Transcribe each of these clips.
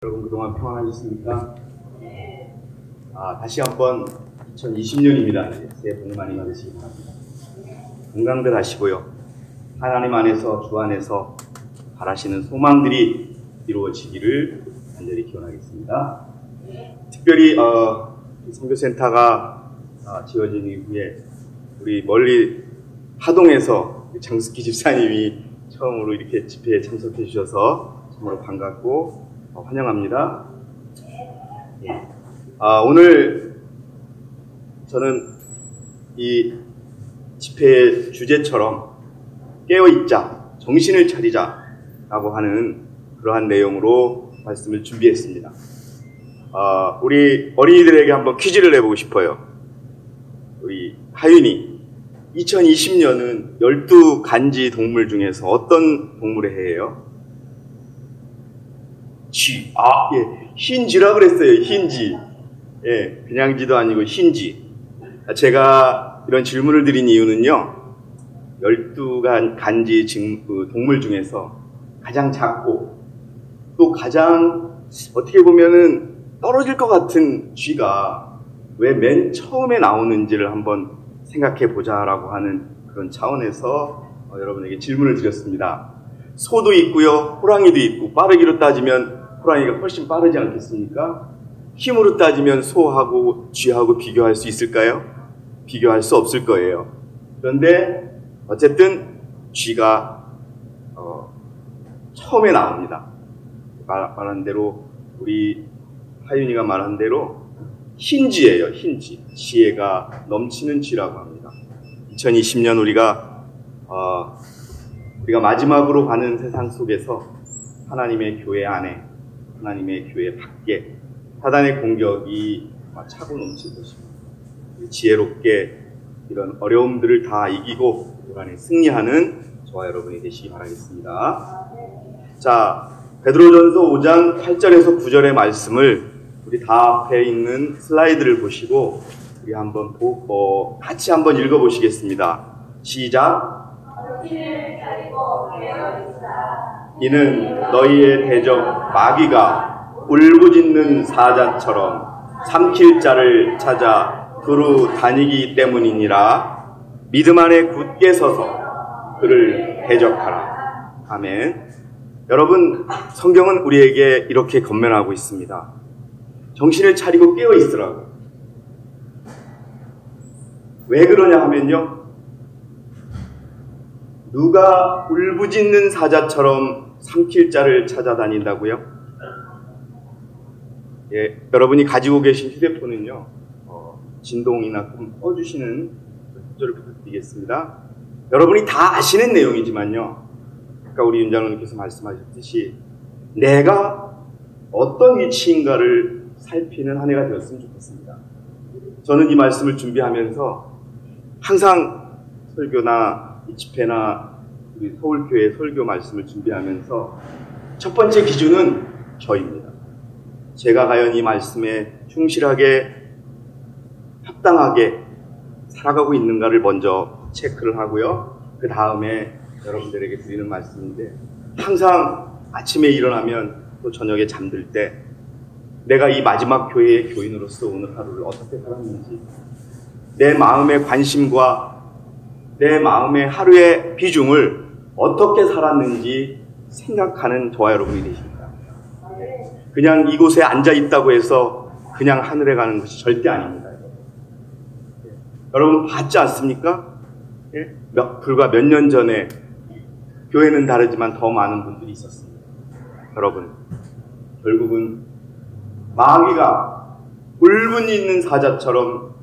여러분 그동안 평안하셨습니까? 다시 한번 2020년입니다. 새해 복 많이 받으시기 바랍니다. 건강들 하시고요. 하나님 안에서 주 안에서 바라시는 소망들이 이루어지기를 간절히 기원하겠습니다. 특별히 선교센터가 지어진 이후에 우리 멀리 하동에서 장숙기 집사님이 처음으로 이렇게 집회에 참석해 주셔서 정말 반갑고 환영합니다. 오늘 저는 이 집회의 주제처럼 깨어있자, 정신을 차리자 라고 하는 그러한 내용으로 말씀을 준비했습니다. 우리 어린이들에게 한번 퀴즈를 내보고 싶어요. 우리 하윤이 2020년은 12간지 동물 중에서 어떤 동물의 해예요? 쥐. 흰쥐라 그랬어요. 흰쥐. 예, 그냥 쥐도 아니고 흰쥐. 제가 이런 질문을 드린 이유는요, 12간지 동물 중에서 가장 작고 또 가장 어떻게 보면은 떨어질 것 같은 쥐가 왜 맨 처음에 나오는지를 한번 생각해 보자라고 하는 그런 차원에서 여러분에게 질문을 드렸습니다. 소도 있고요, 호랑이도 있고, 빠르기로 따지면 호랑이가 훨씬 빠르지 않겠습니까? 힘으로 따지면 소하고 쥐하고 비교할 수 있을까요? 비교할 수 없을 거예요. 그런데 어쨌든 쥐가 처음에 나옵니다. 말한 대로 우리 하윤이가 말한 대로 흰쥐예요. 흰쥐. 지혜가 넘치는 쥐라고 합니다. 2020년 우리가 마지막으로 가는 세상 속에서 하나님의 교회 안에, 하나님의 교회 밖에 사단의 공격이 차고 넘칠 것입니다. 지혜롭게 이런 어려움들을 다 이기고 그 안에 승리하는 저와 여러분이 되시기 바라겠습니다. 자, 베드로전서 5장 8절에서 9절의 말씀을 우리 다 앞에 있는 슬라이드를 보시고 우리 한번 같이 한번 읽어보시겠습니다. 시작. 이는 너희의 대적 마귀가 울부짖는 사자처럼 삼킬 자를 찾아 두루 다니기 때문이니라. 믿음 안에 굳게 서서 그를 대적하라. 아멘. 여러분, 성경은 우리에게 이렇게 권면하고 있습니다. 정신을 차리고 깨어 있으라고. 왜 그러냐 하면요, 누가 울부짖는 사자처럼 삼킬 자를 찾아다닌다고요? 예, 여러분이 가지고 계신 휴대폰은요, 진동이나 좀 꺼주시는 협조를 부탁드리겠습니다. 여러분이 다 아시는 내용이지만요, 아까 우리 윤장로님께서 말씀하셨듯이 내가 어떤 위치인가를 살피는 한 해가 되었으면 좋겠습니다. 저는 이 말씀을 준비하면서 항상 설교나 이 집회나 우리 서울교회 설교 말씀을 준비하면서 첫 번째 기준은 저입니다. 제가 과연 이 말씀에 충실하게 합당하게 살아가고 있는가를 먼저 체크를 하고요. 그 다음에 여러분들에게 드리는 말씀인데, 항상 아침에 일어나면 또 저녁에 잠들 때 내가 이 마지막 교회의 교인으로서 오늘 하루를 어떻게 살았는지, 내 마음의 관심과 내 마음의 하루의 비중을 어떻게 살았는지 생각하는 저와 여러분이 되십니다. 그냥 이곳에 앉아 있다고 해서 그냥 하늘에 가는 것이 절대 아닙니다. 여러분 봤지 않습니까? 불과 몇 년 전에 교회는 다르지만 더 많은 분들이 있었습니다. 여러분, 결국은 마귀가 울분있는 사자처럼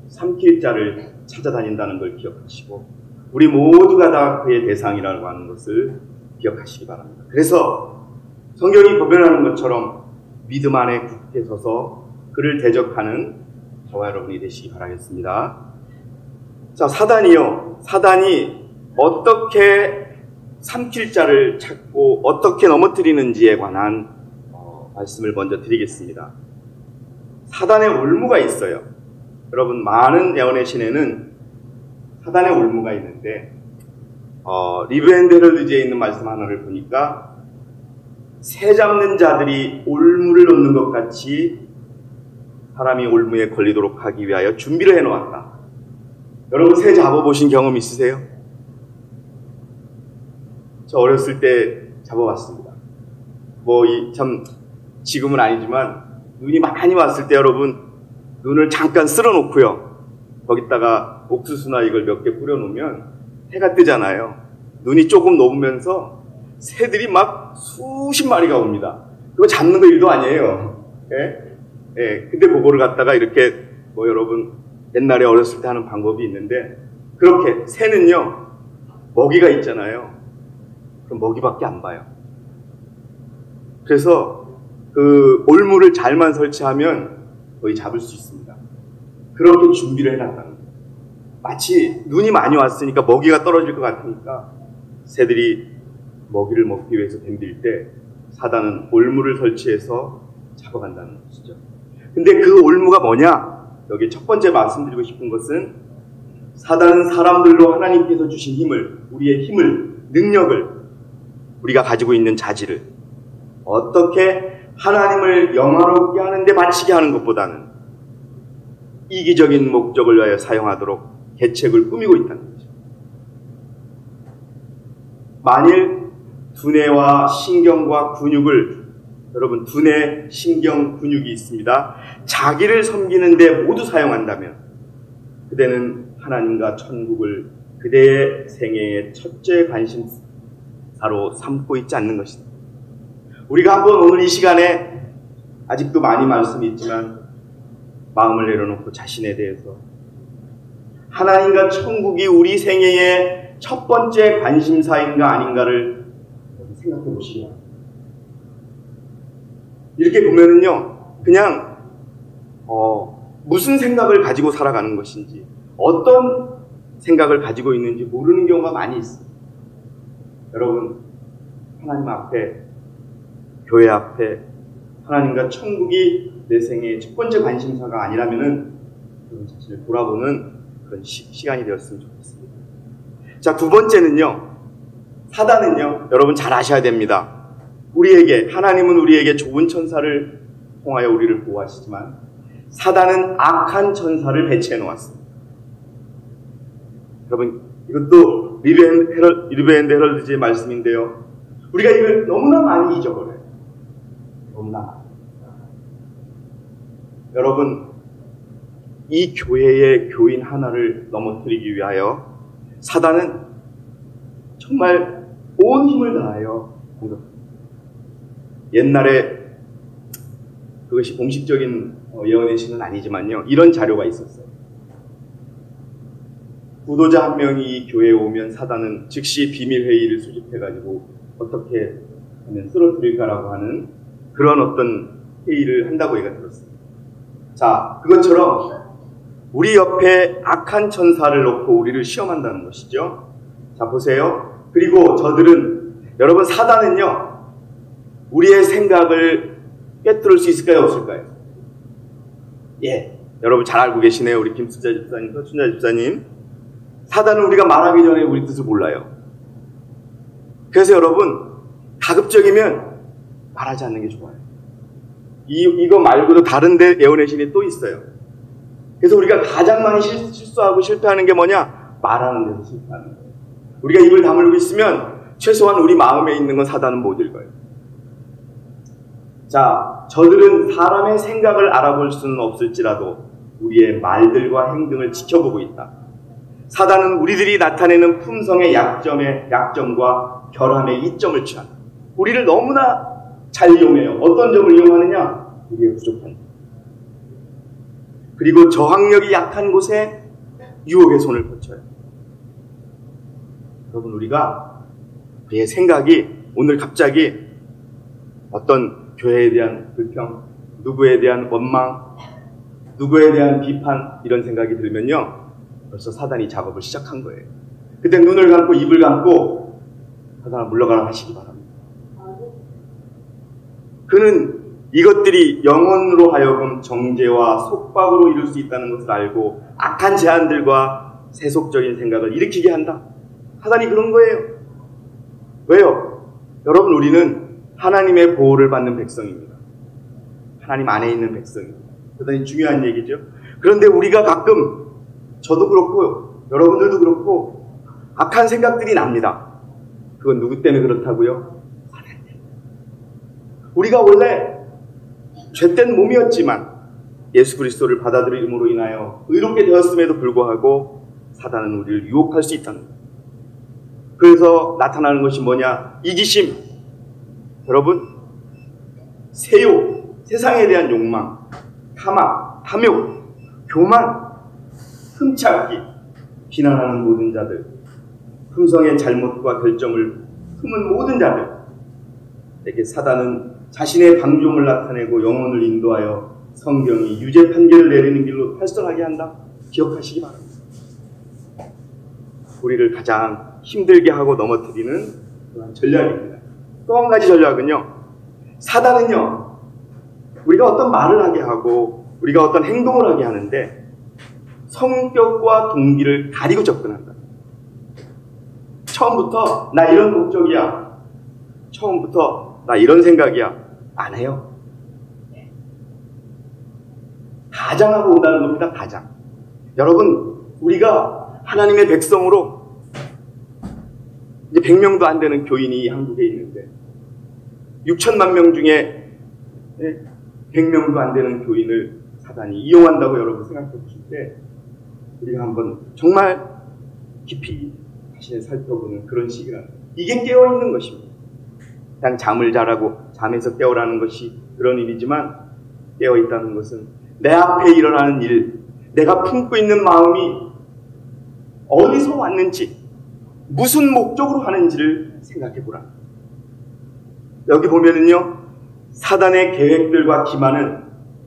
삼킬 자를 찾아다닌다는 걸 기억하시고, 우리 모두가 다 그의 대상이라고 하는 것을 기억하시기 바랍니다. 그래서 성경이 고변하는 것처럼 믿음 안에 굳게 서서 그를 대적하는 저와 여러분이 되시기 바라겠습니다. 자, 사단이 어떻게 삼킬 자를 찾고 어떻게 넘어뜨리는지에 관한 말씀을 먼저 드리겠습니다. 사단의 올무가 있어요. 여러분, 많은 예언의 신에는 사단의 올무가 있는데 리브 앤 헤럴드지에 있는 말씀 하나를 보니까 새 잡는 자들이 올무를 놓는 것 같이 사람이 올무에 걸리도록 하기 위하여 준비를 해놓았다. 여러분 새 잡아보신 경험 있으세요? 저 어렸을 때 잡아봤습니다. 참 지금은 아니지만 눈이 많이 왔을 때 여러분 눈을 잠깐 쓸어 놓고요. 거기다가 옥수수나 이걸 몇 개 뿌려 놓으면 해가 뜨잖아요. 눈이 조금 녹으면서 새들이 막 수십 마리가 옵니다. 그거 잡는 거 일도 아니에요. 근데 그거를 갖다가 이렇게 여러분 옛날에 어렸을 때 하는 방법이 있는데, 그렇게 새는요 먹이가 있잖아요. 그럼 먹이밖에 안 봐요. 그래서 그 올무를 잘만 설치하면 거의 잡을 수 있습니다. 그렇게 준비를 해놨다는 거예요. 마치 눈이 많이 왔으니까 먹이가 떨어질 것 같으니까 새들이 먹이를 먹기 위해서 덤빌 때 사단은 올무를 설치해서 잡아간다는 것이죠. 근데 그 올무가 뭐냐? 여기 첫 번째 말씀드리고 싶은 것은, 사단은 사람들로 하나님께서 주신 힘을, 우리의 힘을, 능력을, 우리가 가지고 있는 자질을 어떻게 하나님을 영화롭게 하는데 바치게 하는 것보다는 이기적인 목적을 위하여 사용하도록 계책을 꾸미고 있다는 거죠. 만일 두뇌와 신경과 근육을, 여러분 두뇌, 신경, 근육이 있습니다. 자기를 섬기는데 모두 사용한다면 그대는 하나님과 천국을 그대의 생애의 첫째 관심사로 삼고 있지 않는 것입니다. 우리가 한번 오늘 이 시간에 아직도 많이 말씀이 있지만 마음을 내려놓고 자신에 대해서 하나님과 천국이 우리 생애의 첫 번째 관심사인가 아닌가를 생각해 보시기 바랍니다. 이렇게 보면은요, 그냥 무슨 생각을 가지고 살아가는 것인지, 어떤 생각을 가지고 있는지 모르는 경우가 많이 있어요. 여러분, 하나님 앞에, 교회 앞에 하나님과 천국이 내 생애의 첫 번째 관심사가 아니라면은 그런 자신을 돌아보는 그런 시간이 되었으면 좋겠습니다. 자, 두 번째는요, 사단은요, 여러분 잘 아셔야 됩니다. 하나님은 우리에게 좋은 천사를 통하여 우리를 보호하시지만 사단은 악한 천사를 배치해 놓았습니다. 여러분, 이것도 리브 앤드 헤럴드지의 말씀인데요. 우리가 이걸 너무나 많이 잊어버려요. 너무나 많이. 여러분, 이 교회의 교인 하나를 넘어뜨리기 위하여 사단은 정말 온 힘을 다하여 공격합니다. 옛날에 그것이 공식적인 예언의 시는 아니지만요, 이런 자료가 있었어요. 구도자 한 명이 이 교회에 오면 사단은 즉시 비밀회의를 수집해가지고 어떻게 하면 쓰러뜨릴까라고 하는 그런 어떤 회의를 한다고 얘가 들었어요. 자, 그것처럼 우리 옆에 악한 천사를 놓고 우리를 시험한다는 것이죠. 자, 보세요. 그리고 여러분, 사단은요, 우리의 생각을 꿰뚫을 수 있을까요, 없을까요? 여러분 잘 알고 계시네요. 우리 김수자 집사님, 서춘자 집사님. 사단은 우리가 말하기 전에 우리 뜻을 몰라요. 그래서 여러분, 가급적이면 말하지 않는 게 좋아요. 이거 말고도 다른 데 예언의 신이 또 있어요. 그래서 우리가 가장 많이 실수하고 실패하는 게 뭐냐? 말하는 데서 실패하는 거예요. 우리가 입을 다물고 있으면 최소한 우리 마음에 있는 건 사단은 못 읽어요. 자, 저들은 사람의 생각을 알아볼 수는 없을지라도 우리의 말들과 행동을 지켜보고 있다. 사단은 우리들이 나타내는 품성의 약점과 결함의 이점을 취한다. 우리를 너무나 잘 이용해요. 어떤 점을 이용하느냐? 우리의 부족한 점. 그리고 저항력이 약한 곳에 유혹의 손을 뻗쳐요. 여러분, 우리의 생각이 오늘 갑자기 어떤 교회에 대한 불평, 누구에 대한 원망, 누구에 대한 비판, 이런 생각이 들면요, 벌써 사단이 작업을 시작한 거예요. 그때 눈을 감고 입을 감고 사단아 물러가라 하시기 바랍니다. 그는 이것들이 영혼으로 하여금 정죄와 속박으로 이룰 수 있다는 것을 알고 악한 제안들과 세속적인 생각을 일으키게 한다. 사단이 그런 거예요. 왜요? 여러분, 우리는 하나님의 보호를 받는 백성입니다. 하나님 안에 있는 백성입니다. 대단히 중요한 얘기죠. 그런데 우리가 가끔, 저도 그렇고 여러분들도 그렇고 악한 생각들이 납니다. 그건 누구 때문에 그렇다고요? 우리가 원래 죄된 몸이었지만 예수 그리스도를 받아들임으로 인하여 의롭게 되었음에도 불구하고 사단은 우리를 유혹할 수 있다는 거예요. 그래서 나타나는 것이 뭐냐? 이기심. 여러분, 세욕, 세상에 대한 욕망, 탐악, 탐욕, 교만, 흠찾기, 비난하는 모든 자들, 품성의 잘못과 결점을 품은 모든 자들에게 사단은 자신의 방종을 나타내고 영혼을 인도하여 성경이 유죄 판결을 내리는 길로 활성하게 한다. 기억하시기 바랍니다. 우리를 가장 힘들게 하고 넘어뜨리는 그런 전략입니다. 또 한 가지 전략은요, 사단은요, 우리가 어떤 말을 하게 하고 우리가 어떤 행동을 하게 하는데 성격과 동기를 가리고 접근한다. 처음부터 나 이런 목적이야, 처음부터 나 이런 생각이야, 안 해요. 가장하고 온다는 겁니다. 가장. 여러분, 우리가 하나님의 백성으로 이제 100명도 안 되는 교인이 한국에 있는데 6천만 명 중에 100명도 안 되는 교인을 사단이 이용한다고 여러분 생각해 보실 때 우리가 한번 정말 깊이 자신을 살펴보는 그런 시기라는 거예요. 이게 깨어있는 것입니다. 그냥 잠을 자라고 잠에서 깨어라는 것이 그런 일이지만 깨어있다는 것은 내 앞에 일어나는 일, 내가 품고 있는 마음이 어디서 왔는지, 무슨 목적으로 하는지를 생각해 보라. 여기 보면은요, 사단의 계획들과 기만은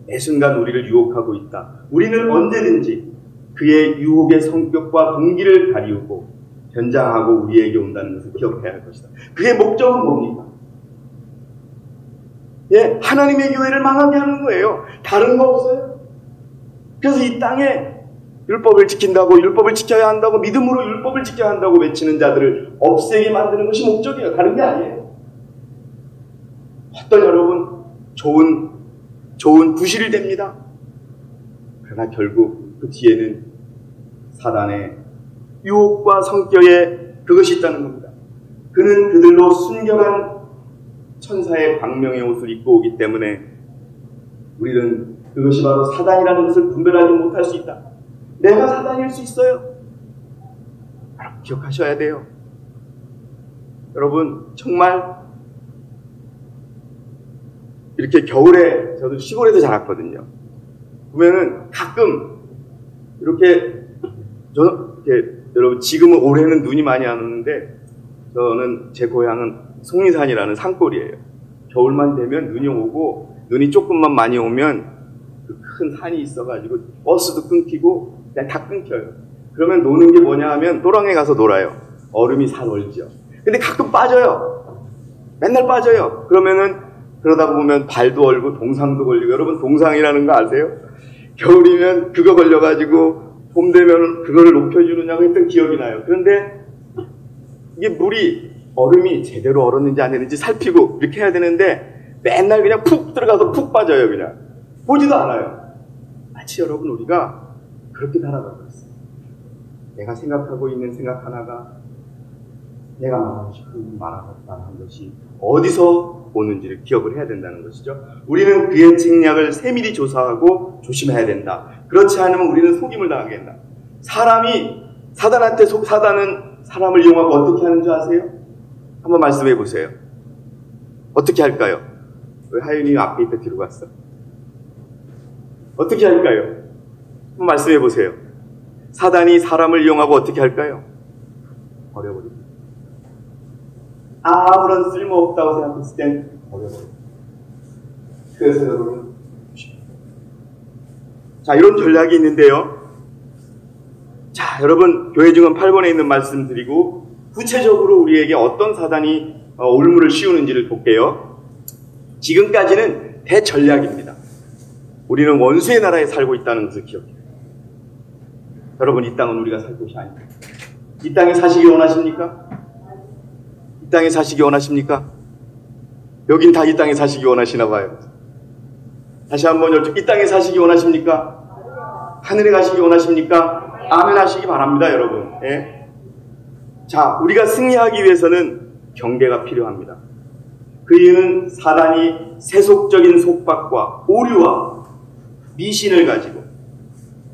매 순간 우리를 유혹하고 있다. 우리는 언제든지 그의 유혹의 성격과 동기를 가리우고 변장하고 우리에게 온다는 것을 기억해야 할 것이다. 그의 목적은 뭡니까? 예, 하나님의 교회를 망하게 하는 거예요. 다른 거 없어요. 그래서 이 땅에 율법을 지킨다고, 율법을 지켜야 한다고, 믿음으로 율법을 지켜야 한다고 외치는 자들을 없애게 만드는 것이 목적이에요. 다른 게 아니에요. 어떤 여러분 좋은 부실이 됩니다. 그러나 결국 그 뒤에는 사단의 유혹과 성격에 그것이 있다는 겁니다. 그는 그들로 순결한 천사의 광명의 옷을 입고 오기 때문에 우리는 그것이 바로 사단이라는 것을 분별하지 못할 수 있다. 내가 사단일 수 있어요. 여러분 기억하셔야 돼요. 여러분 정말 이렇게 겨울에 저도 시골에서 자랐거든요. 보면은 가끔 이렇게 여러분 지금은 올해는 눈이 많이 안 오는데 저는 제 고향은 속리산이라는 산골이에요. 겨울만 되면 눈이 오고 눈이 조금만 많이 오면 그 큰 산이 있어가지고 버스도 끊기고 그냥 다 끊겨요. 그러면 노는 게 뭐냐 하면 또랑에 가서 놀아요. 얼음이 살 얼죠. 근데 가끔 빠져요. 맨날 빠져요. 그러다 보면 발도 얼고 동상도 걸리고. 여러분 동상이라는 거 아세요? 겨울이면 그거 걸려가지고 봄 되면 그거를 높여주느냐고 했던 기억이 나요. 그런데 이게 얼음이 제대로 얼었는지 안 했는지 살피고 이렇게 해야 되는데 맨날 그냥 푹 들어가서 푹 빠져요. 그냥 보지도 않아요. 마치 여러분 우리가 그렇게 살아가고 있어요. 내가 생각하고 있는 생각 하나가 내가 말하고 싶은 말하는 것이 어디서 오는지를 기억을 해야 된다는 것이죠. 우리는 그의 책략을 세밀히 조사하고 조심해야 된다. 그렇지 않으면 우리는 속임을 당하게 된다. 사단은 사람을 이용하고 어떻게 하는 줄 아세요? 한번 말씀해 보세요. 어떻게 할까요? 왜 하윤이 앞에 있다 뒤로 갔어? 어떻게 할까요? 한번 말씀해 보세요. 사단이 사람을 이용하고 어떻게 할까요? 버려버립니다. 아무런 쓸모없다고 생각했을 땐 버려버립니다. 그래서 여러분, 자, 이런 전략이 있는데요. 자, 여러분, 교회 증언 8번에 있는 말씀 드리고 구체적으로 우리에게 어떤 사단이 올무를 씌우는지를 볼게요. 지금까지는 대전략입니다. 우리는 원수의 나라에 살고 있다는 것을 기억해요. 여러분, 이 땅은 우리가 살 곳이 아닙니다. 이 땅에 사시기 원하십니까? 이 땅에 사시기 원하십니까? 여긴 다 이 땅에 사시기 원하시나 봐요. 다시 한번 여쭤, 이 땅에 사시기 원하십니까? 하늘에 가시기 원하십니까? 아멘 하시기 바랍니다, 여러분. 예? 자, 우리가 승리하기 위해서는 경계가 필요합니다. 그 이유는 사단이 세속적인 속박과 오류와 미신을 가지고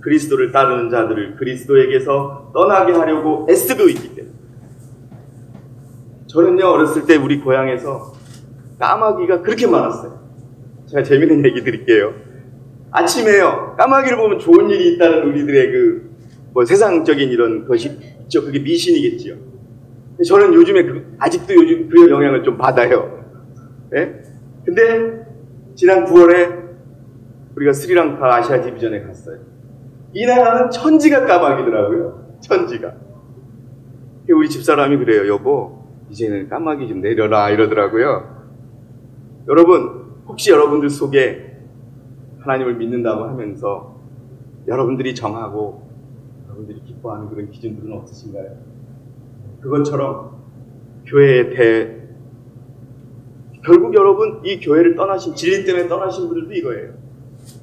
그리스도를 따르는 자들을 그리스도에게서 떠나게 하려고 애쓰고 있기 때문에. 저는요, 어렸을 때 우리 고향에서 까마귀가 그렇게 많았어요. 제가 재밌는 얘기 드릴게요. 아침에요, 까마귀를 보면 좋은 일이 있다는 우리들의 세상적인 이런 것이 있죠. 그게 미신이겠지요. 저는 요즘에 아직도 요즘 그 영향을 좀 받아요. 예? 근데 지난 9월에 우리가 스리랑카 아시아 디비전에 갔어요. 이 나라는 천지가 까마귀더라고요. 천지가. 우리 집사람이 그래요. 여보, 이제는 까마귀 좀 내려라 이러더라고요. 여러분, 혹시 여러분들 속에 하나님을 믿는다고 하면서 여러분들이 정하고 여러분들이 기뻐하는 그런 기준들은 없으신가요? 그것처럼 교회에 결국 여러분, 이 교회를 떠나신, 진리 때문에 떠나신 분들도 이거예요.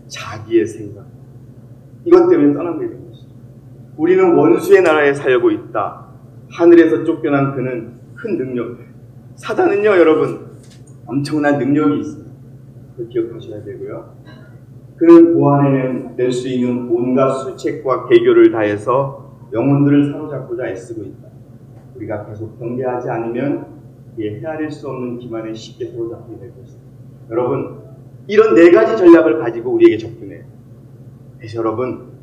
자기의 생각, 이것 때문에 떠나게 된 것이죠. 우리는 원수의 나라에 살고 있다. 하늘에서 쫓겨난 그는 큰 능력. 사단은요, 여러분, 엄청난 능력이 있습니다. 그걸 기억하셔야 되고요. 그는 보완해낼 수 있는 온갖 수책과 계교를 다해서 영혼들을 사로잡고자 애쓰고 있다. 우리가 계속 경계하지 않으면 그의 헤아릴 수 없는 기만에 쉽게 사로잡히게 될 것입니다. 여러분, 이런 4가지 전략을 가지고 우리에게 접근해요. 그래서 여러분,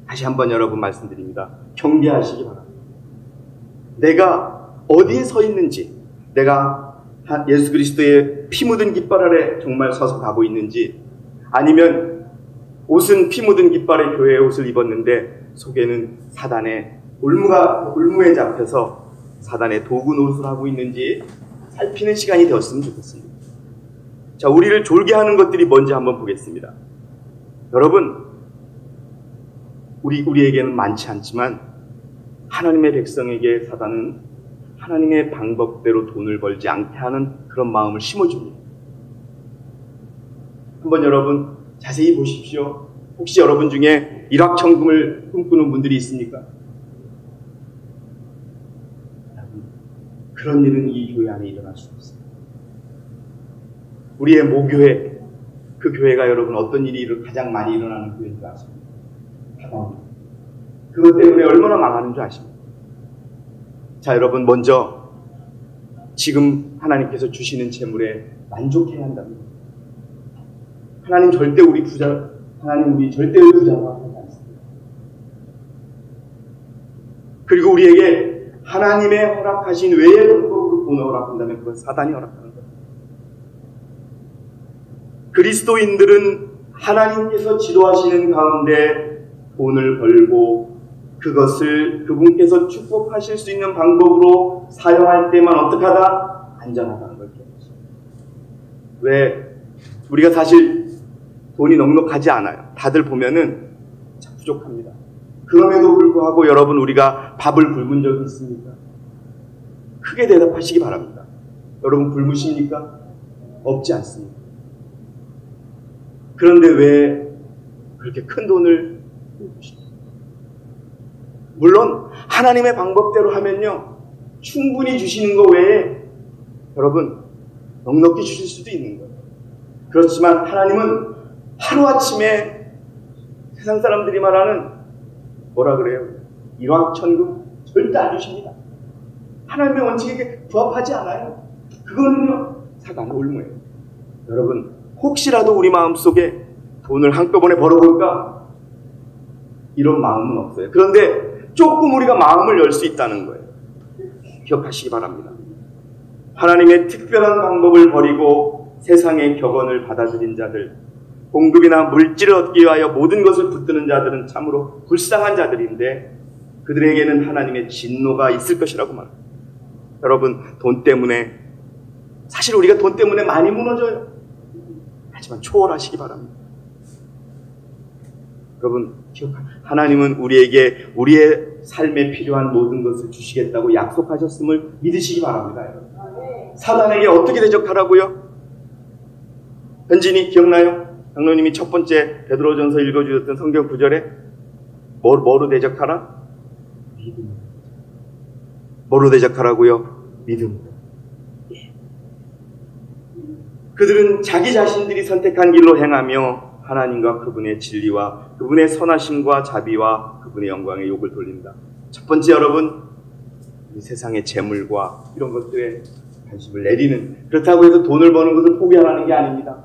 다시 한번 여러분 말씀드립니다. 경계하시기 바랍니다. 내가 어디에 서 있는지, 내가 예수 그리스도의 피 묻은 깃발 아래 정말 서서 가고 있는지, 아니면 옷은 피 묻은 깃발의 교회의 옷을 입었는데 속에는 사단의 올무에 잡혀서 사단의 도구 노릇을 하고 있는지 살피는 시간이 되었으면 좋겠습니다. 자, 우리를 졸게 하는 것들이 뭔지 한번 보겠습니다. 여러분, 우리에게는 많지 않지만 하나님의 백성에게 사단은 하나님의 방법대로 돈을 벌지 않게 하는 그런 마음을 심어줍니다. 한번 여러분 자세히 보십시오. 혹시 여러분 중에 일확천금을 꿈꾸는 분들이 있습니까? 그런 일은 이 교회 안에 일어날 수 없습니다. 우리의 모교회, 그 교회가 여러분 어떤 일이 가장 많이 일어나는 교회인 줄 아십니까? 그것 때문에 얼마나 망하는 줄 아십니까? 자, 여러분, 먼저 지금 하나님께서 주시는 재물에 만족해야 한답니다. 하나님 절대 우리 절대의 부자가 하지 않습니다. 그리고 우리에게 하나님의 허락하신 외의 방법으로 돈을 허락한다면 그건 사단이 허락하는 겁니다. 그리스도인들은 하나님께서 지도하시는 가운데 돈을 벌고 그것을 그분께서 축복하실 수 있는 방법으로 사용할 때만 어떻게 하다? 안전하다는 걸 깨닫습니다. 왜? 우리가 사실 돈이 넉넉하지 않아요. 다들 보면은 참 부족합니다. 그럼에도 불구하고 여러분, 우리가 밥을 굶은 적이 있습니까? 크게 대답하시기 바랍니다. 여러분, 굶으십니까? 없지 않습니다. 그런데 왜 그렇게 큰 돈을 굶으십니까? 물론 하나님의 방법대로 하면요, 충분히 주시는 거 외에 여러분 넉넉히 주실 수도 있는 거예요. 그렇지만 하나님은 하루아침에 세상 사람들이 말하는 뭐라 그래요? 일확천금 절대 안 주십니다. 하나님의 원칙에 부합하지 않아요. 그거는요, 사단의 올무예요. 여러분, 혹시라도 우리 마음속에 돈을 한꺼번에 벌어볼까? 이런 마음은 없어요. 그런데 조금 우리가 마음을 열 수 있다는 거예요. 기억하시기 바랍니다. 하나님의 특별한 방법을 버리고 세상의 격언을 받아들인 자들, 공급이나 물질을 얻기 위하여 모든 것을 붙드는 자들은 참으로 불쌍한 자들인데 그들에게는 하나님의 진노가 있을 것이라고 말합니다. 여러분, 돈 때문에, 사실 우리가 돈 때문에 많이 무너져요. 하지만 초월하시기 바랍니다. 여러분, 하나님은 우리에게 우리의 삶에 필요한 모든 것을 주시겠다고 약속하셨음을 믿으시기 바랍니다. 여러분. 사단에게 어떻게 대적하라고요? 현진이 기억나요? 장로님이 첫 번째 베드로전서 읽어주셨던 성경 구절에 뭐로 대적하라? 믿음. 뭐로 대적하라고요? 믿음. 그들은 자기 자신들이 선택한 길로 행하며 하나님과 그분의 진리와 그분의 선하심과 자비와 그분의 영광에 욕을 돌린다. 첫 번째 여러분, 이 세상의 재물과 이런 것들에 관심을 내리는, 그렇다고 해서 돈을 버는 것을 포기하라는 게 아닙니다.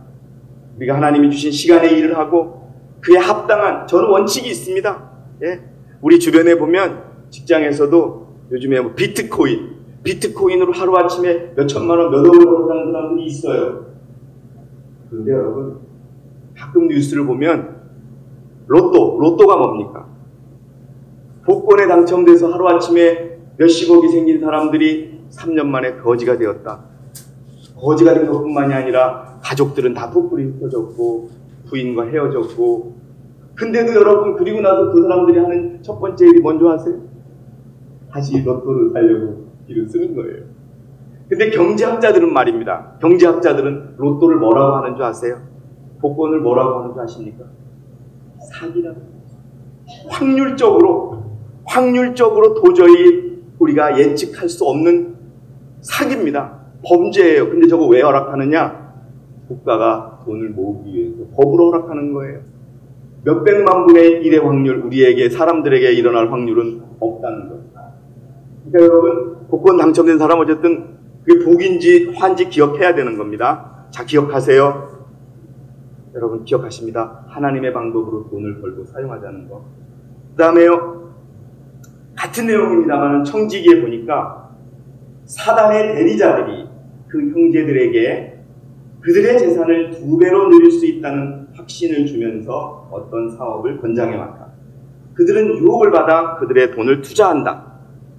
우리가 하나님이 주신 시간에 일을 하고 그에 합당한, 저는 원칙이 있습니다. 예? 우리 주변에 보면 직장에서도 요즘에 뭐 비트코인으로 하루아침에 몇 천만 원, 몇 억을 벌어가는 사람들이 있어요. 그런데 여러분, 가끔 뉴스를 보면 로또가 뭡니까? 복권에 당첨돼서 하루아침에 몇십억이 생긴 사람들이 3년 만에 거지가 되었다. 거지가 된 것뿐만이 아니라 가족들은 다 촛불이 흩어졌고 부인과 헤어졌고, 근데도 여러분, 그리고 나서 그 사람들이 하는 첫 번째 일이 뭔지 아세요? 다시 로또를 사려고 길을 쓰는 거예요. 근데 경제학자들은 말입니다. 경제학자들은 로또를 뭐라고 하는 줄 아세요? 복권을 뭐라고 하는 줄 아십니까? 사기라고. 확률적으로 도저히 우리가 예측할 수 없는 사기입니다. 범죄예요. 근데 저거 왜 허락하느냐? 국가가 돈을 모으기 위해서 법으로 허락하는 거예요. 몇백만 분의 1의 확률, 우리에게, 사람들에게 일어날 확률은 없다는 거예요. 그러니까 여러분, 복권 당첨된 사람 어쨌든 그게 복인지 환지 기억해야 되는 겁니다. 자, 기억하세요. 여러분 기억하십니다. 하나님의 방법으로 돈을 벌고 사용하자는 거. 그 다음에요, 같은 내용입니다만 청지기에 보니까 사단의 대리자들이 그 형제들에게 그들의 재산을 2배로 늘릴 수 있다는 확신을 주면서 어떤 사업을 권장해왔다. 그들은 유혹을 받아 그들의 돈을 투자한다.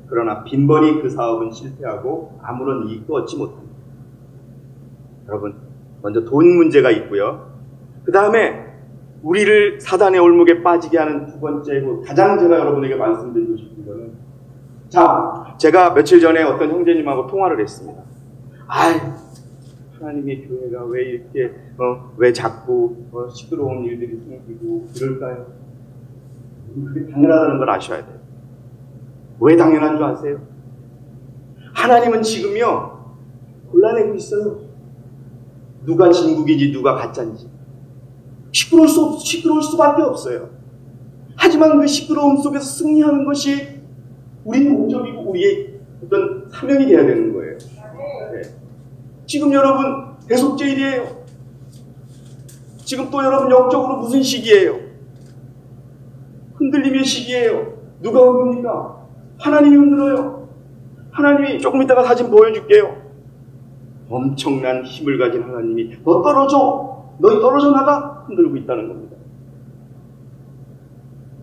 그러나 빈번히 그 사업은 실패하고 아무런 이익도 얻지 못합니다. 여러분, 먼저 돈 문제가 있고요. 그 다음에 우리를 사단의 올목에 빠지게 하는 두 번째고 가장 제가 여러분에게 말씀드리고 싶은 거는, 자, 제가 며칠 전에 어떤 형제님하고 통화를 했습니다. 하나님의 교회가 왜 이렇게 왜 자꾸 시끄러운 일들이 생기고 그럴까요? 그게 당연하다는 걸 아셔야 돼요. 왜 당연한 줄 아세요? 하나님은 지금요 골라내고 있어요. 누가 진국이지 누가 가짜인지. 시끄러울 수밖에 없어요. 하지만 그 시끄러움 속에서 승리하는 것이 우리의 목적이고 우리의 어떤 사명이 되어야 되는 거예요. 네. 지금 여러분 대속제일이에요. 지금 또 여러분 영적으로 무슨 시기예요? 흔들림의 시기예요. 누가 흔듭니까? 하나님이 흔들어요. 하나님이, 조금 이따가 사진 보여줄게요. 엄청난 힘을 가진 하나님이 너 떨어져 나가 흔들고 있다는 겁니다.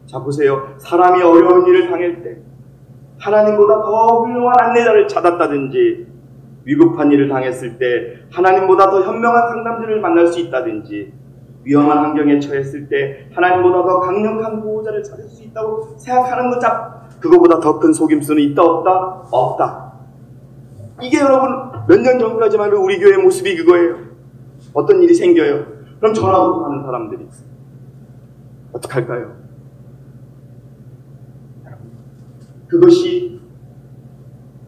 자, 보세요. 사람이 어려운 일을 당할 때 하나님보다 더 훌륭한 안내자를 찾았다든지, 위급한 일을 당했을 때 하나님보다 더 현명한 상담자를 만날 수 있다든지, 위험한 환경에 처했을 때 하나님보다 더 강력한 보호자를 찾을 수 있다고 생각하는 것, 그거보다 더 큰 속임수는 있다 없다? 없다. 이게 여러분 몇 년 전까지만 해도 우리 교회의 모습이 그거예요. 어떤 일이 생겨요. 그럼 전화부터 하는 사람들이 있어요. 어떡할까요? 그것이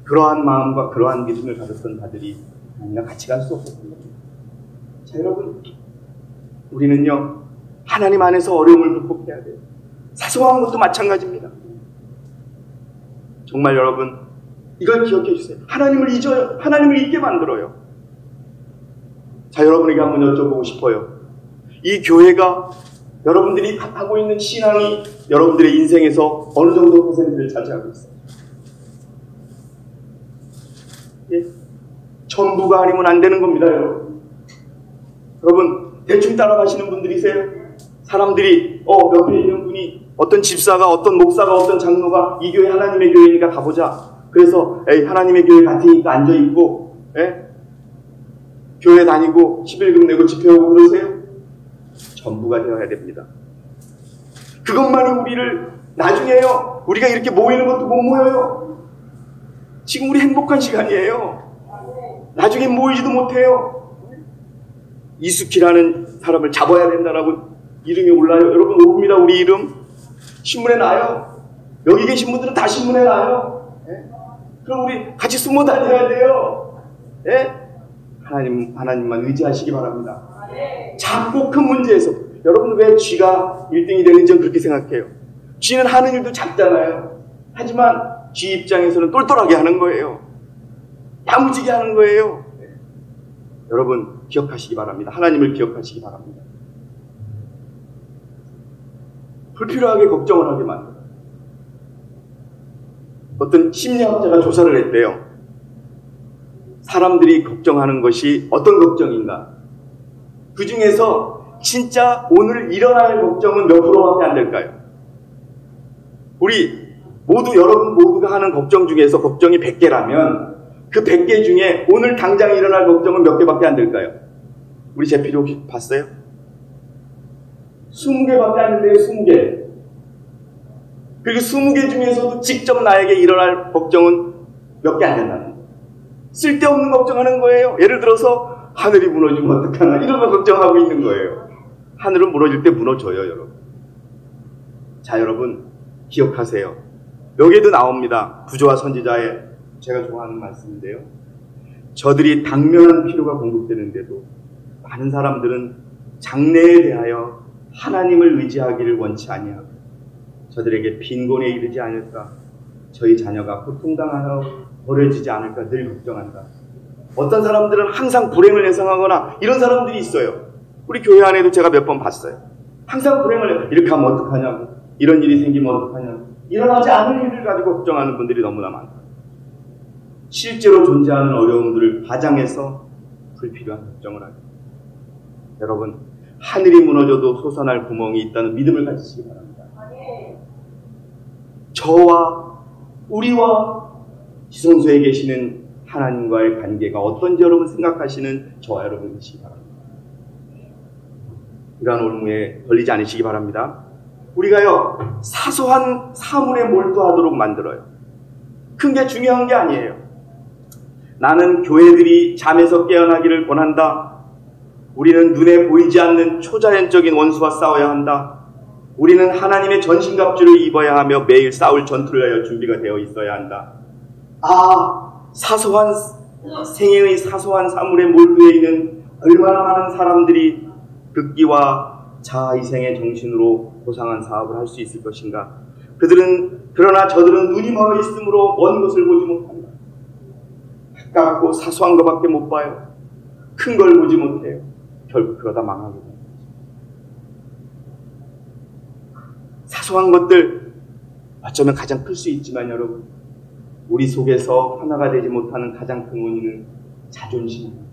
그러한 마음과 그러한 믿음을 가졌던 자들이 우리가 같이 갈 수 없었던 겁니다. 자, 여러분, 우리는요 하나님 안에서 어려움을 극복해야 돼요. 사소한 것도 마찬가지입니다. 정말 여러분 이걸 기억해 주세요. 하나님을 잊어요. 하나님을 잊게 만들어요. 자, 여러분에게 한번 여쭤보고 싶어요. 이 교회가, 여러분들이 하고 있는 신앙이 여러분들의 인생에서 어느 정도 퍼센트를 차지하고 있어요? 예? 전부가 아니면 안 되는 겁니다, 여러분. 여러분, 대충 따라가시는 분들이세요? 사람들이 옆에 있는 분이, 어떤 집사가, 어떤 목사가, 어떤 장로가 이 교회 하나님의 교회니까 가보자. 그래서 하나님의 교회 같으니까 앉아있고 교회 다니고 11금 내고 집회하고 그러세요? 전부가 되어야 됩니다. 그것만이 우리를, 나중에요 우리가 이렇게 모이는 것도 못 모여요. 지금 우리 행복한 시간이에요. 나중에 모이지도 못해요. 이수키라는 사람을 잡아야 된다라고 이름이 올라요. 여러분 옵니다. 우리 이름 신문에 나요. 여기 계신 분들은 다 신문에 나요. 예? 그럼 우리 같이 숨어 다녀야 돼요. 예? 하나님만 의지하시기 바랍니다. 작고 큰 문제에서 여러분 왜 쥐가 1등이 되는지 그렇게 생각해요. 쥐는 하는 일도 작잖아요. 하지만 쥐 입장에서는 똘똘하게 하는 거예요. 야무지게 하는 거예요. 네. 여러분 기억하시기 바랍니다. 하나님을 기억하시기 바랍니다. 불필요하게 걱정을 하게 만들어요. 어떤 심리학자가 조사를 했대요. 사람들이 걱정하는 것이 어떤 걱정인가? 그 중에서 진짜 오늘 일어날 걱정은 몇 프로밖에 안 될까요? 우리 모두 여러분 모두가 하는 걱정 중에서 걱정이 100개라면 그 100개 중에 오늘 당장 일어날 걱정은 몇 개밖에 안 될까요? 우리 제필이 혹시 봤어요? 20개밖에 안 돼요. 20개. 그리고 20개 중에서도 직접 나에게 일어날 걱정은 몇 개 안 된다는 거예요. 쓸데없는 걱정하는 거예요. 예를 들어서 하늘이 무너지면 어떡하나 이런 거 걱정하고 있는 거예요. 하늘은 무너질 때 무너져요, 여러분. 자, 여러분 기억하세요. 여기에도 나옵니다. 부조와 선지자의 제가 좋아하는 말씀인데요. 저들이 당면한 필요가 공급되는데도 많은 사람들은 장래에 대하여 하나님을 의지하기를 원치 아니하고 저들에게 빈곤에 이르지 않을까, 저희 자녀가 고통당하여 버려지지 않을까 늘 걱정한다. 어떤 사람들은 항상 불행을 예상하거나 이런 사람들이 있어요. 우리 교회 안에도 제가 몇 번 봤어요. 항상 불행을 이렇게 하면 어떡하냐고, 이런 일이 생기면 어떡하냐고, 일어나지 않을 일을 가지고 걱정하는 분들이 너무나 많다. 실제로 존재하는 어려움들을 과장해서 불필요한 걱정을 하죠. 여러분, 하늘이 무너져도 솟아날 구멍이 있다는 믿음을 가지시기 바랍니다. 저와 우리와 지성소에 계시는 하나님과의 관계가 어떤지 여러분 생각하시는 저와 여러분이시기 바랍니다. 이러한 올무에 걸리지 않으시기 바랍니다. 우리가요, 사소한 사물에 몰두하도록 만들어요. 큰 게 중요한 게 아니에요. 나는 교회들이 잠에서 깨어나기를 권한다. 우리는 눈에 보이지 않는 초자연적인 원수와 싸워야 한다. 우리는 하나님의 전신갑주를 입어야 하며 매일 싸울 전투를 하여 준비가 되어 있어야 한다. 사소한 생애의 사소한 사물에 몰두해 있는 얼마나 많은 사람들이 극기와 자아희생의 정신으로 고상한 사업을 할 수 있을 것인가. 그러나 저들은 눈이 멀어 있으므로 먼 것을 보지 못한다. 가깝고 사소한 것밖에 못 봐요. 큰 걸 보지 못해요. 결국 그러다 망하게 됩니다. 사소한 것들 어쩌면 가장 클 수 있지만 여러분, 우리 속에서 하나가 되지 못하는 가장 큰 원인은 자존심입니다.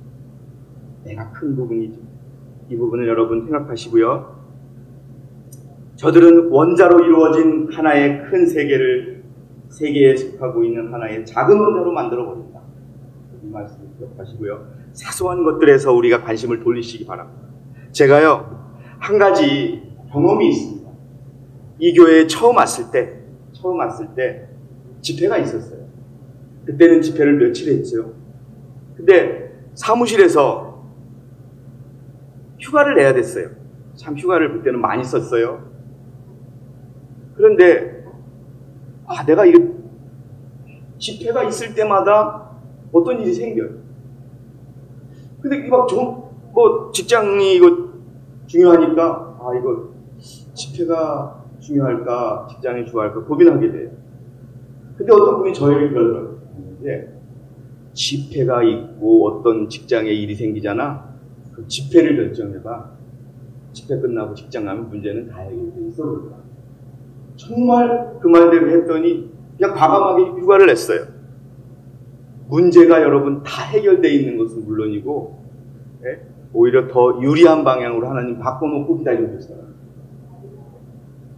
내가 큰 부분이죠. 이 부분을 여러분 생각하시고요. 저들은 원자로 이루어진 하나의 큰 세계에 속하고 있는 하나의 작은 원자로 만들어버린다. 이 말씀을 기억하시고요. 사소한 것들에서 우리가 관심을 돌리시기 바랍니다. 제가요, 한 가지 경험이 있습니다. 이 교회에 처음 왔을 때 집회가 있었어요. 그때는 집회를 며칠 했죠. 근데 사무실에서 휴가를 내야 됐어요. 참 휴가를 그때는 많이 썼어요. 그런데 내가 이거 집회가 있을 때마다 어떤 일이 생겨요. 근데 막 직장이 이거 중요하니까 이거 집회가 중요할까 직장이 중요할까 고민하게 돼요. 근데 어떤 분이 저에게 그러더라고요. 집회가 있고 어떤 직장에 일이 생기잖아. 그 집회를 결정해봐. 집회 끝나고 직장 가면 문제는 다 해결돼 있어. 그러더라. 정말 그 말대로 했더니 그냥 과감하게 휴가를 냈어요. 문제가 여러분 다 해결되어 있는 것은 물론이고 오히려 더 유리한 방향으로 하나님 바꿔놓고 기다리고 계세요.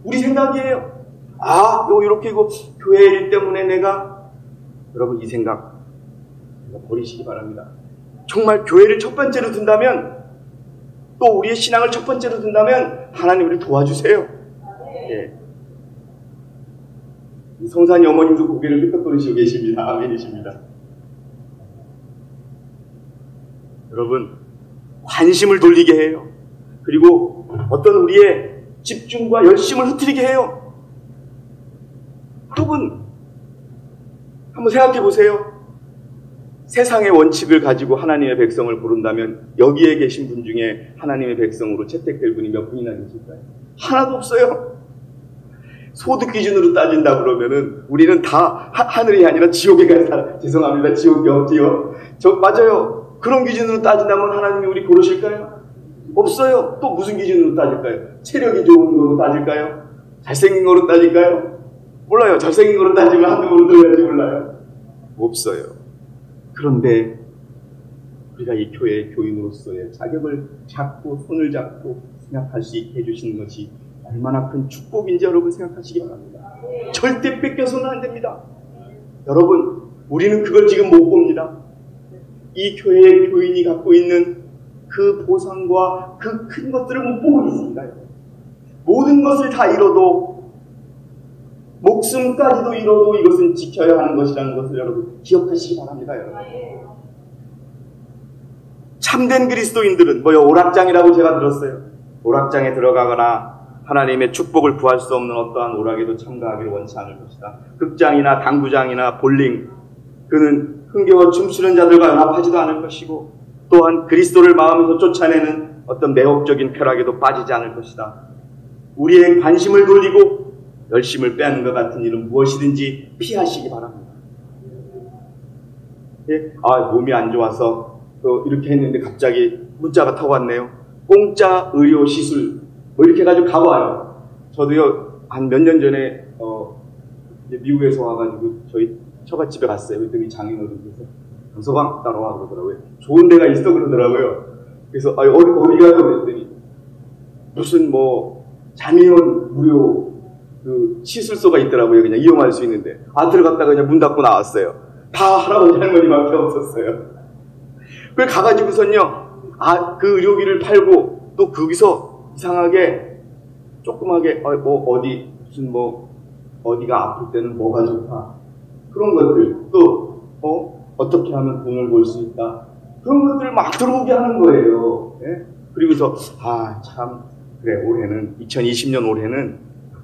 우리 생각이에요. 이렇게 교회 일 때문에 여러분 이 생각 버리시기 바랍니다. 정말 교회를 첫 번째로 둔다면, 또 우리의 신앙을 첫 번째로 둔다면 하나님 우리 도와주세요. 성산이 어머님도 고개를 끄덕 돌리시고 계십니다. 아멘이십니다. 여러분, 관심을 돌리게 해요. 그리고 어떤 우리의 집중과 열심을 흐트리게 해요. 여러분, 한번 생각해 보세요. 세상의 원칙을 가지고 하나님의 백성을 부른다면 여기에 계신 분 중에 하나님의 백성으로 채택될 분이 몇 분이나 계실까요? 하나도 없어요. 소득 기준으로 따진다 그러면은 우리는 다 하늘이 아니라 지옥에 갈 사람, 죄송합니다. 지옥이 없지요. 맞아요. 그런 기준으로 따진다면 하나님이 우리 고르실까요? 없어요. 또 무슨 기준으로 따질까요? 체력이 좋은 거로 따질까요? 잘생긴 거로 따질까요? 몰라요. 잘생긴 거로 따지면 한두 번으로 들어갈지 몰라요. 없어요. 그런데 우리가 이 교회의 교인으로서의 자격을 잡고 손을 잡고 생각할 수 있게 해주시는 것이 얼마나 큰 축복인지 여러분 생각하시기 바랍니다. 절대 뺏겨서는 안 됩니다. 여러분, 우리는 그걸 지금 못 봅니다. 이 교회의 교인이 갖고 있는 그 보상과 그 큰 것들을 못 보고 있습니다. 모든 것을 다 잃어도, 목숨까지도 잃어도 이것은 지켜야 하는 것이라는 것을 여러분 기억하시기 바랍니다. 여러분, 참된 그리스도인들은 오락장이라고 제가 들었어요. 오락장에 들어가거나 하나님의 축복을 구할 수 없는 어떠한 오락에도 참가하기를 원치 않을 것이다. 극장이나 당구장이나 볼링, 그는 흥겨워 춤추는 자들과 연합하지도 않을 것이고, 또한 그리스도를 마음에서 쫓아내는 어떤 매혹적인 쾌락에도 빠지지 않을 것이다. 우리의 관심을 돌리고 열심을 빼앗는 것 같은 일은 무엇이든지 피하시기 바랍니다. 예? 몸이 안 좋아서 이렇게 했는데 갑자기 문자가 타고 왔네요. 공짜 의료 시술 이렇게 해가지고 가봐요. 저도요, 한 몇 년 전에 미국에서 와가지고 저희 처갓집에 갔어요. 그랬더니 장인어른께서 강서방 따라와 그러더라고요. 좋은 데가 있어 그러더라고요. 그래서 어디 가요? 그랬더니 무슨 장인어른 무료 그 시술소가 있더라고요. 그냥 이용할 수 있는데 들어갔다가 그냥 문 닫고 나왔어요. 다 할아버지 할머니밖에 없었어요. 그걸 가가지고선요, 그 의료기를 팔고 또 거기서 이상하게 조그맣게 어디가 아플 때는 뭐가 좋다, 그런 것들, 또 어떻게 하면 돈을 벌 수 있다, 그런 것들을 막 들어오게 하는 거예요. 예? 그리고서 참 그래, 올해는 2020년 올해는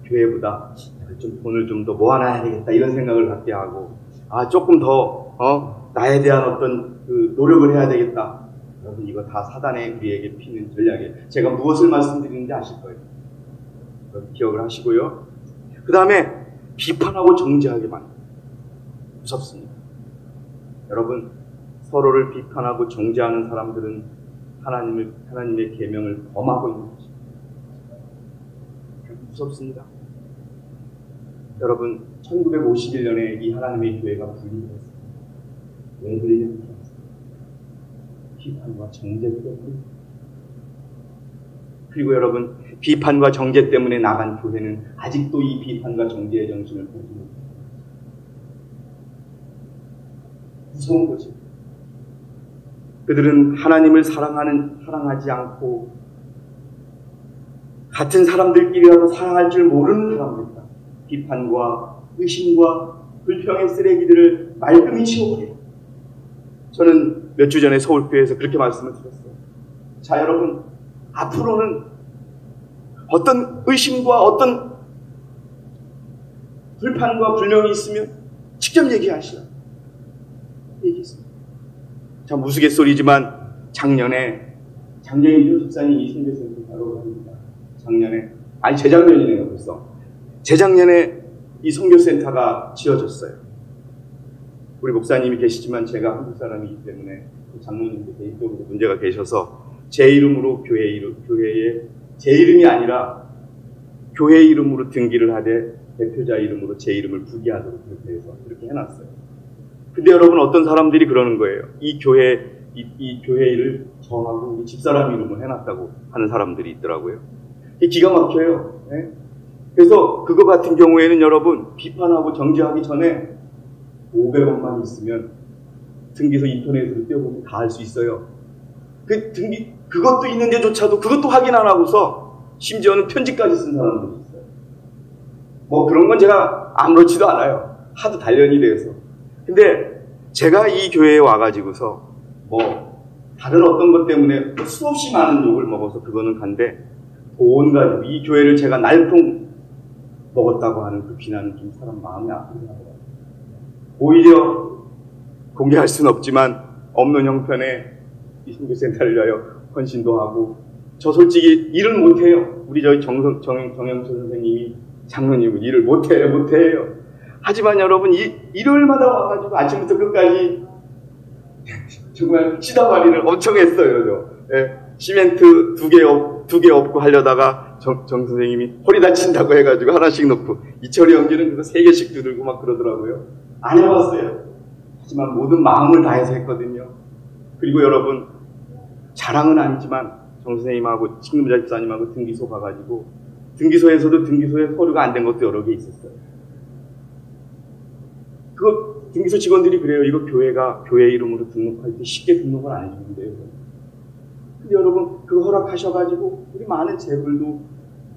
교회보다 좀 돈을 좀 더 모아놔야 되겠다, 이런 생각을 갖게 하고, 조금 더 나에 대한 어떤 그 노력을 해야 되겠다. 여러분, 이거 다 사단의 우리에게 피는 전략이에요. 제가 무엇을 말씀드리는지 아실 거예요. 기억을 하시고요. 그 다음에 비판하고 정죄하게 만듭니다. 무섭습니다. 여러분, 서로를 비판하고 정죄하는 사람들은 하나님의 계명을 범하고 있는 것입니다. 무섭습니다. 여러분, 1951년에 이 하나님의 교회가 분리됐습니다. 왜 분리됐습니까? 비판과 정죄 때문에. 그리고 여러분, 비판과 정죄 때문에 나간 교회는 아직도 이 비판과 정죄의 정신을 보지 못합니다. 무서운 거죠. 그들은 하나님을 사랑하지 않고 같은 사람들끼리라도 사랑할 줄 모르는 사람들이다. 비판과 의심과 불평의 쓰레기들을 말끔히 치워버려요. 저는 몇 주 전에 서울교회에서 그렇게 말씀을 드렸어요. 자, 여러분, 앞으로는 어떤 의심과 어떤 불판과 불명이 있으면 직접 얘기하시라. 얘기했습니다. 참 우스갯소리지만 작년에 유 집사님이 이 선교센터 바로 합니다. 재작년이네요, 벌써. 재작년에 이 선교센터가 지어졌어요. 우리 목사님이 계시지만 제가 한국 사람이기 때문에 장로님께 개인적으로 문제가 계셔서 제 이름으로 교회에 제 이름이 아니라 교회 이름으로 등기를 하되 대표자 이름으로 제 이름을 부기하도록 그렇게 해서 그렇게 해놨어요. 근데 여러분, 어떤 사람들이 그러는 거예요. 이 교회를 저하고 우리 집사람 이름을 해놨다고 하는 사람들이 있더라고요. 기가 막혀요. 네? 그래서 그거 같은 경우에는 여러분, 비판하고 정죄하기 전에 500원만 있으면 등기소 인터넷으로 띄워보면 다 할 수 있어요. 그것도 있는데조차도 그것도 확인 안 하고서 심지어는 편지까지 쓴 사람들이 있어요. 그런 건 제가 아무렇지도 않아요. 하도 단련이 돼서. 근데 제가 이 교회에 와가지고서 다른 어떤 것 때문에 수없이 많은 욕을 먹어서 그거는 간데 온갖 이 교회를 제가 날통 먹었다고 하는 그 비난은 좀 사람 마음이 아프더라고요. 오히려 공개할 수는 없지만 없는 형편에 이 신교센터를 위하여 헌신도 하고 저 솔직히 일을 못해요. 우리 저희 정영철 선생님이 장로님은 일을 못해요. 하지만 여러분 일요일마다 와가지고 아침부터 끝까지 정말 시다발이를 엄청 했어요. 예, 시멘트 두 개 엎고 하려다가 정 선생님이 허리 다친다고 해가지고 하나씩 넣고 이철이 형제는 그거 3개씩 두들고 막 그러더라고요. 안 해봤어요. 하지만 모든 마음을 다해서 했거든요. 그리고 여러분 자랑은 아니지만 정 선생님하고 친구자 집사님하고 등기소 가가지고 등기소에서도 등기소에 서류가 안 된 것도 여러 개 있었어요. 그거 등기소 직원들이 그래요. 이거 교회가 교회 이름으로 등록할 때 쉽게 등록을 안 해주는데요. 근데 여러분 그거 허락하셔가지고 우리 많은 재물도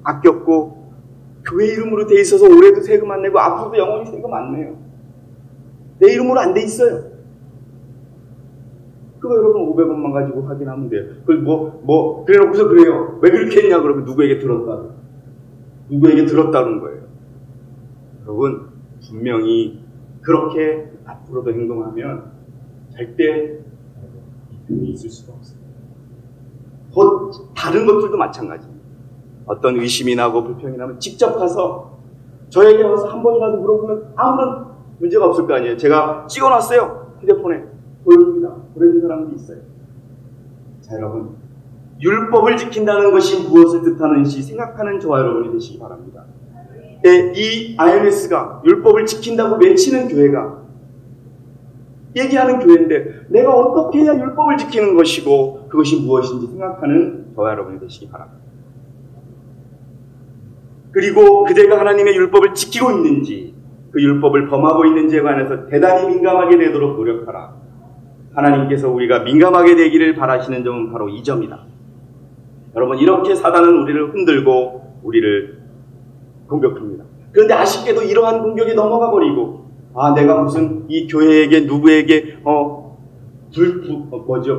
아꼈고 교회 이름으로 돼 있어서 올해도 세금 안 내고 앞으로도 영원히 세금 안 내요. 내 이름으로 안 돼 있어요. 그거 여러분 500원만 가지고 확인하면 돼요. 그걸 그래놓고서 그래요. 왜 그렇게 했냐 그러면 누구에게 들었다는 거예요. 여러분 분명히 그렇게 앞으로도 행동하면 절대 이득이 있을 수가 없어요. 다른 것들도 마찬가지입니다. 어떤 의심이 나고 불평이 나면 직접 가서 저에게 와서 한 번이라도 물어보면 아무런 문제가 없을 거 아니에요. 제가 찍어놨어요. 휴대폰에 보여줍니다. 보내준 사람도 있어요. 자 여러분 율법을 지킨다는 것이 무엇을 뜻하는지 생각하는 저와 여러분이 되시기 바랍니다. 이 IMS가 율법을 지킨다고 외치는 교회가 얘기하는 교회인데 내가 어떻게 해야 율법을 지키는 것이고 그것이 무엇인지 생각하는 저와 여러분이 되시기 바랍니다. 그리고 그대가 하나님의 율법을 지키고 있는지 그 율법을 범하고 있는지에 관해서 대단히 민감하게 되도록 노력하라. 하나님께서 우리가 민감하게 되기를 바라시는 점은 바로 이 점이다. 여러분 이렇게 사단은 우리를 흔들고 우리를 공격합니다. 그런데 아쉽게도 이러한 공격에 넘어가 버리고 내가 무슨 이 교회에게 누구에게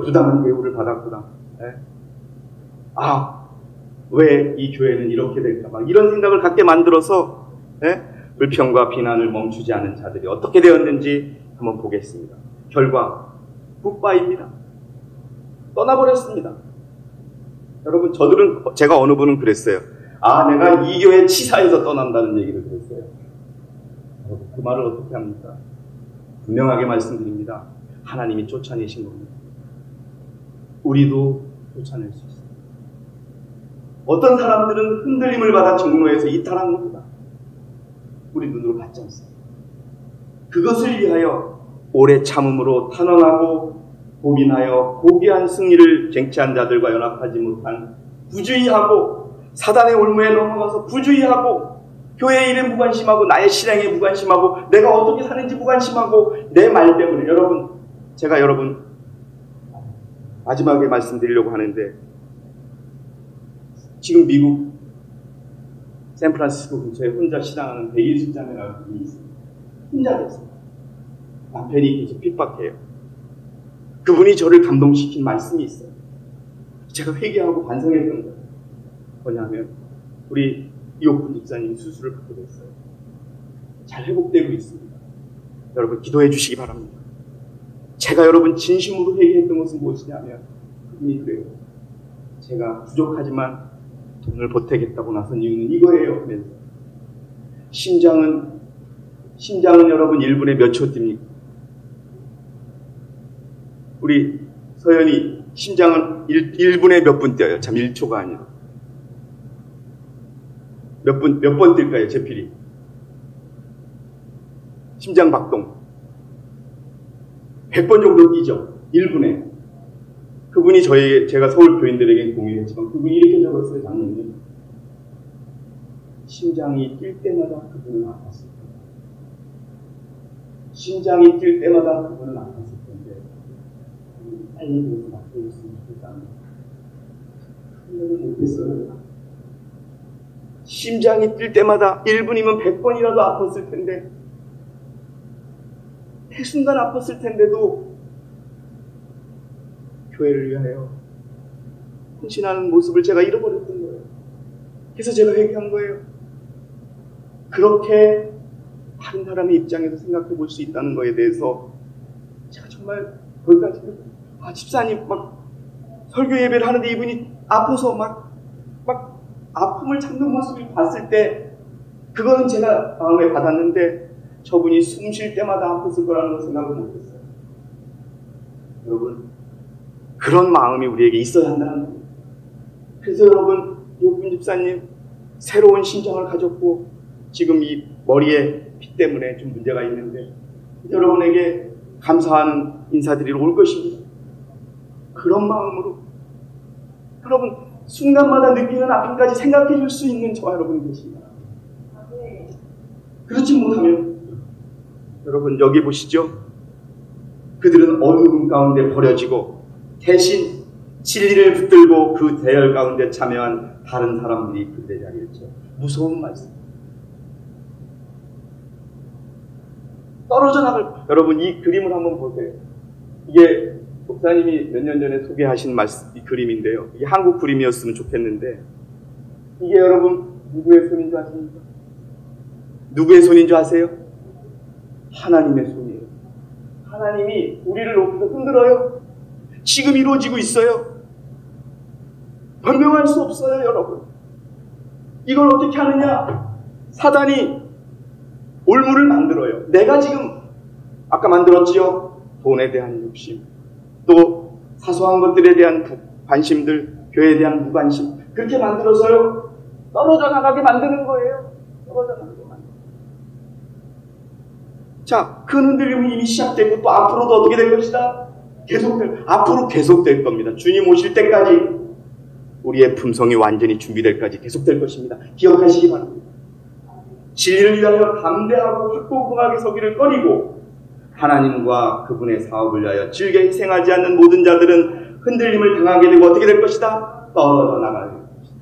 부당한 대우를 받았구나. 왜 이 교회는 이렇게 될까? 막 이런 생각을 갖게 만들어서 불평과 비난을 멈추지 않은 자들이 어떻게 되었는지 한번 보겠습니다. 결과 굿바이입니다. 떠나버렸습니다. 여러분 제가 어느 분은 그랬어요. 내가 이 교회 치사해서 떠난다는 얘기를 들었어요. 그 말을 어떻게 합니까? 분명하게 말씀드립니다. 하나님이 쫓아내신 겁니다. 우리도 쫓아낼 수 있습니다. 어떤 사람들은 흔들림을 받아 종로에서 이탈한 겁니다. 우리 눈으로 봤지 않습니까? 그것을 위하여 오래 참음으로 탄원하고 고민하여 고귀한 승리를 쟁취한 자들과 연합하지 못한 부주의하고 사단의 올무에 넘어가서 부주의하고 교회의 일에 무관심하고 나의 실행에 무관심하고 내가 어떻게 사는지 무관심하고 내 말 때문에 제가 여러분 마지막에 말씀드리려고 하는데 지금 미국 샌프란시스코 근처에 혼자 신앙하는 백일 집자매라는 분이 있습니다. 혼자 됐어요. 남편이 계속 핍박해요. 그분이 저를 감동시킨 말씀이 있어요. 제가 회개하고 반성했던 거예요. 뭐냐면 우리 이옥분 집사님 수술을 받게 됐어요. 잘 회복되고 있습니다. 여러분 기도해 주시기 바랍니다. 제가 여러분 진심으로 회개했던 것은 무엇이냐면 그분이 그래요. 제가 부족하지만 돈을 보태겠다고 나선 이유는 이거예요. 그래서 심장은 여러분 1분에 몇 초 뜁니까? 우리 서연이 심장은 1분에 몇 분 뛰어요? 참 1초가 아니라 몇 번 뛸까요? 제필이 심장 박동 100번 정도 뛰죠. 1분에. 그분이 제가 서울 교인들에게 공유했지만 그분이 이렇게 적었어요. 장로님. 심장이 뛸 때마다 그분은 아팠을 텐데. 심장이 뛸 때마다 그분은 아팠을 텐데. 빨리 그래서 낫게 했으면 좋겠다는 생각을 못했어요. 심장이 뛸 때마다 1분이면 100번이라도 아팠을 텐데 한순간 아팠을 텐데도 교회를 위하여 헌신하는 모습을 제가 잃어버렸던 거예요. 그래서 제가 회개한 거예요. 그렇게 다른 사람의 입장에서 생각해 볼 수 있다는 거에 대해서 제가 정말 거기까지 집사님 막 설교 예배를 하는데 이분이 아파서 막 아픔을 참는 모습을 봤을 때 그거는 제가 마음에 받았는데 저분이 숨 쉴 때마다 아팠을 거라는 걸 생각을 못했어요. 여러분, 그런 마음이 우리에게 있어야 한다는 거예요. 그래서 여러분, 요분 집사님 새로운 심장을 가졌고 지금 이 머리에 피 때문에 좀 문제가 있는데 여러분에게 감사하는 인사드리러 올 것입니다. 그런 마음으로 여러분 순간마다 느끼는 아픔까지 생각해 줄 수 있는 저와 여러분이 계십니다. 그렇지 못하면 여러분 여기 보시죠. 그들은 어두움 가운데 버려지고 대신 진리를 붙들고 그 대열 가운데 참여한 다른 사람들이 그들의 자리였죠. 무서운 말씀. 떨어져 나갈 여러분 이 그림을 한번 보세요. 이게 목사님이 몇 년 전에 소개하신 이 그림인데요. 이게 한국 그림이었으면 좋겠는데 이게 여러분 누구의 손인 줄 아십니까? 누구의 손인 줄 아세요? 하나님의 손이에요. 하나님이 우리를 높이서 흔들어요. 지금 이루어지고 있어요. 변명할 수 없어요, 여러분. 이걸 어떻게 하느냐? 사단이 올무를 만들어요. 내가 지금 아까 만들었지요? 돈에 대한 욕심, 또 사소한 것들에 대한 관심들, 교회에 대한 무관심, 그렇게 만들어서요 떨어져 나가게 만드는 거예요. 떨어져 나가게 만드는 거예요. 자, 그 흔들림이 이미 시작되고 또 앞으로도 어떻게 될 것이다? 앞으로 계속될 겁니다. 주님 오실 때까지 우리의 품성이 완전히 준비될까지 계속될 것입니다. 기억하시기 바랍니다. 진리를 위하여 담대하고 확고하게 서기를 꺼리고 하나님과 그분의 사업을 위하여 즐겨 희생하지 않는 모든 자들은 흔들림을 당하게 되고 어떻게 될 것이다? 떨어져 나가게 될 것이다.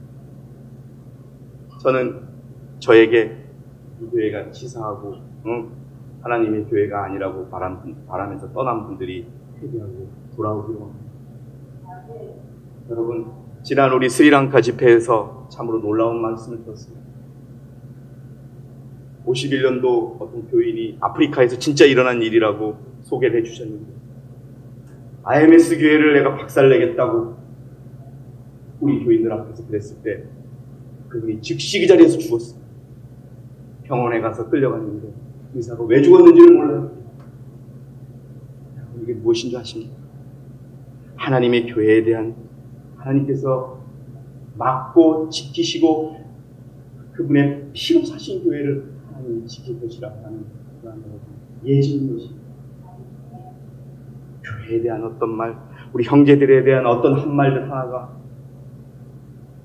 저는 저에게 이 교회가 치사하고 하나님의 교회가 아니라고 바라면서 떠난 분들이 회개하고 돌아오기로 합니다. 여러분, 지난 우리 스리랑카 집회에서 참으로 놀라운 말씀을 들었습니다. 51년도 어떤 교인이 아프리카에서 진짜 일어난 일이라고 소개를 해주셨는데 IMS 교회를 내가 박살내겠다고 우리 교인들 앞에서 그랬을 때 그분이 즉시 그 자리에서 죽었어요. 병원에 가서 끌려갔는데 의사가 왜 죽었는지를 몰라요. 이게 무엇인 줄 아십니까? 하나님의 교회에 대한 하나님께서 막고 지키시고 그분의 피로 사신 교회를 하나님이 지킬 것이라고 하는 예지인 것입니다. 교회에 대한 어떤 말, 우리 형제들에 대한 어떤 한 말들 하나가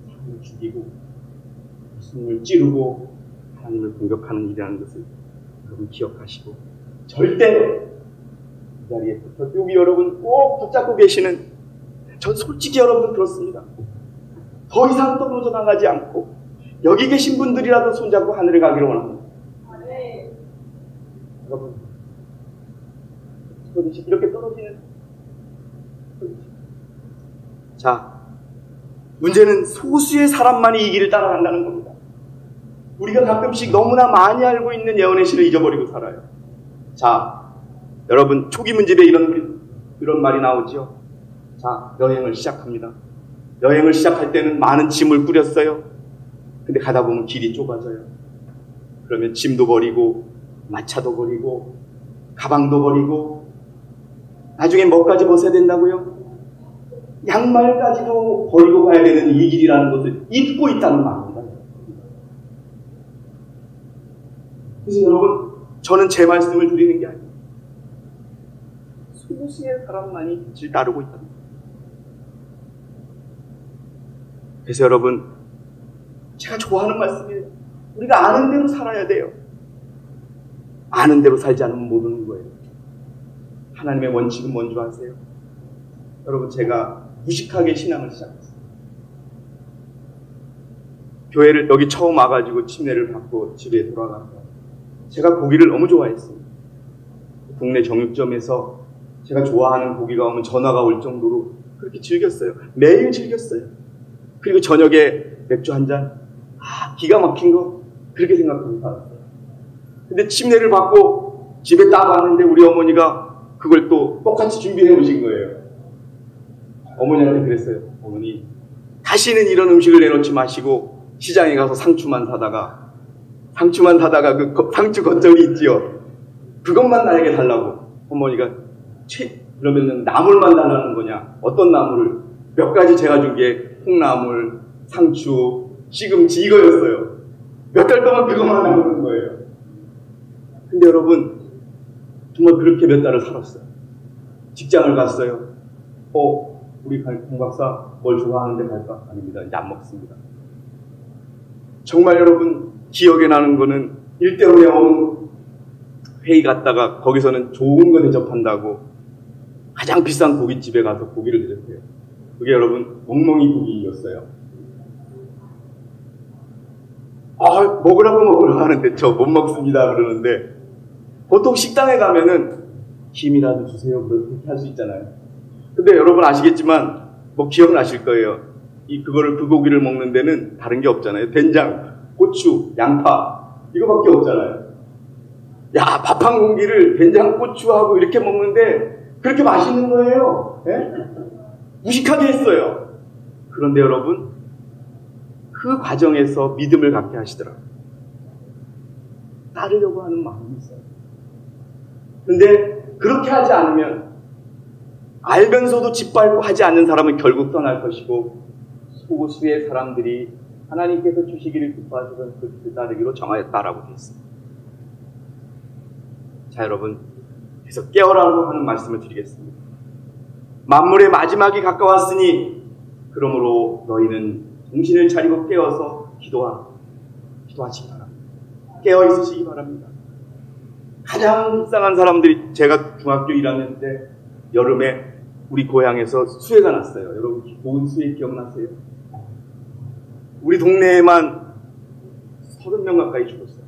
사람을 죽이고 숨을 찌르고 하나님을 공격하는 일이라는 것을 여러분 기억하시고 절대 이 자리에 여기 여러분 꼭 붙잡고 계시는 전 솔직히 여러분 그렇습니다. 더 이상 떨어져 나가지 않고 여기 계신 분들이라도 손잡고 하늘에 가기를 원합니다. 여러분 이렇게 떨어지는 자 문제는 소수의 사람만이 이 길을 따라간다는 겁니다. 우리가 가끔씩 너무나 많이 알고 있는 예언의 실을 잊어버리고 살아요. 자 여러분 초기 문집에 이런 말이 나오죠. 자 여행을 시작합니다. 여행을 시작할 때는 많은 짐을 꾸렸어요. 근데 가다 보면 길이 좁아져요. 그러면 짐도 버리고 마차도 버리고 가방도 버리고 나중에 뭐까지 벗어야 된다고요? 양말까지도 버리고 가야 되는 이 길이라는 것을 잊고 있다는 말입니다. 그래서 여러분 저는 제 말씀을 드리는 게 아니에요. 소수의 사람만이 빛을 따르고 있다는 거예요. 그래서 여러분 제가 좋아하는 말씀이에요. 우리가 아는 대로 살아야 돼요. 아는 대로 살지 않으면 못 오는 거예요. 하나님의 원칙은 뭔 줄 아세요? 여러분 제가 무식하게 신앙을 시작했어요. 교회를 여기 처음 와가지고 침례를 받고 집에 돌아가서 제가 고기를 너무 좋아했어요. 국내 정육점에서 제가 좋아하는 고기가 오면 전화가 올 정도로 그렇게 즐겼어요. 매일 즐겼어요. 그리고 저녁에 맥주 한 잔, 기가 막힌 거 그렇게 생각하고 살았어요. 근데 침례를 받고 집에 딱 왔는데 우리 어머니가 그걸 또 똑같이 준비해 오신 거예요. 어머니한테 그랬어요. 어머니, 다시는 이런 음식을 내놓지 마시고 시장에 가서 상추만 사다가 그 상추 겉절이 있지요. 그것만 나에게 달라고. 어머니가 그러면 나물만 달라는 거냐? 어떤 나물을? 몇 가지 제가 준 게 콩나물, 상추, 시금치 이거였어요. 몇 달 동안 그것만 나오는 거예요. 근데 여러분, 정말 그렇게 몇 달을 살았어요. 직장을 갔어요. 우리 공 박사 뭘 좋아하는데 갈까? 아닙니다. 이제 안 먹습니다. 정말 여러분, 기억에 나는 거는 일 때문에 어느 회의 갔다가 거기서는 좋은 거 대접한다고 가장 비싼 고깃집에 가서 고기를 드셨어요. 그게 여러분 멍멍이 고기였어요. 먹으라고 하는데 저 못 먹습니다 그러는데, 보통 식당에 가면은 김이라도 주세요 그렇게 할 수 있잖아요. 근데 여러분 아시겠지만 기억나실 거예요. 그 고기를 먹는 데는 다른 게 없잖아요. 된장, 고추, 양파 이거밖에 없잖아요. 밥 한 공기를 된장, 고추하고 이렇게 먹는데 그렇게 맛있는 거예요. 예? 무식하게 했어요. 그런데 여러분, 그 과정에서 믿음을 갖게 하시더라고요. 따르려고 하는 마음이 있어요. 근데 그렇게 하지 않으면, 알면서도 짓밟고 하지 않는 사람은 결국 떠날 것이고, 소수의 사람들이 하나님께서 주시기를 기뻐하시던 그 뜻 따르기로 정하였다라고 되어 있습니다. 자, 여러분, 그래서 깨어라고 하는 말씀을 드리겠습니다. 만물의 마지막이 가까웠으니 그러므로 너희는 정신을 차리고 깨어서 기도하시기 바랍니다. 깨어 있으시기 바랍니다. 가장 불쌍한 사람들이, 제가 중학교 1학년 때 여름에 우리 고향에서 수해가 났어요. 여러분 보은 수해 기억나세요? 우리 동네에만 30명 가까이 죽었어요.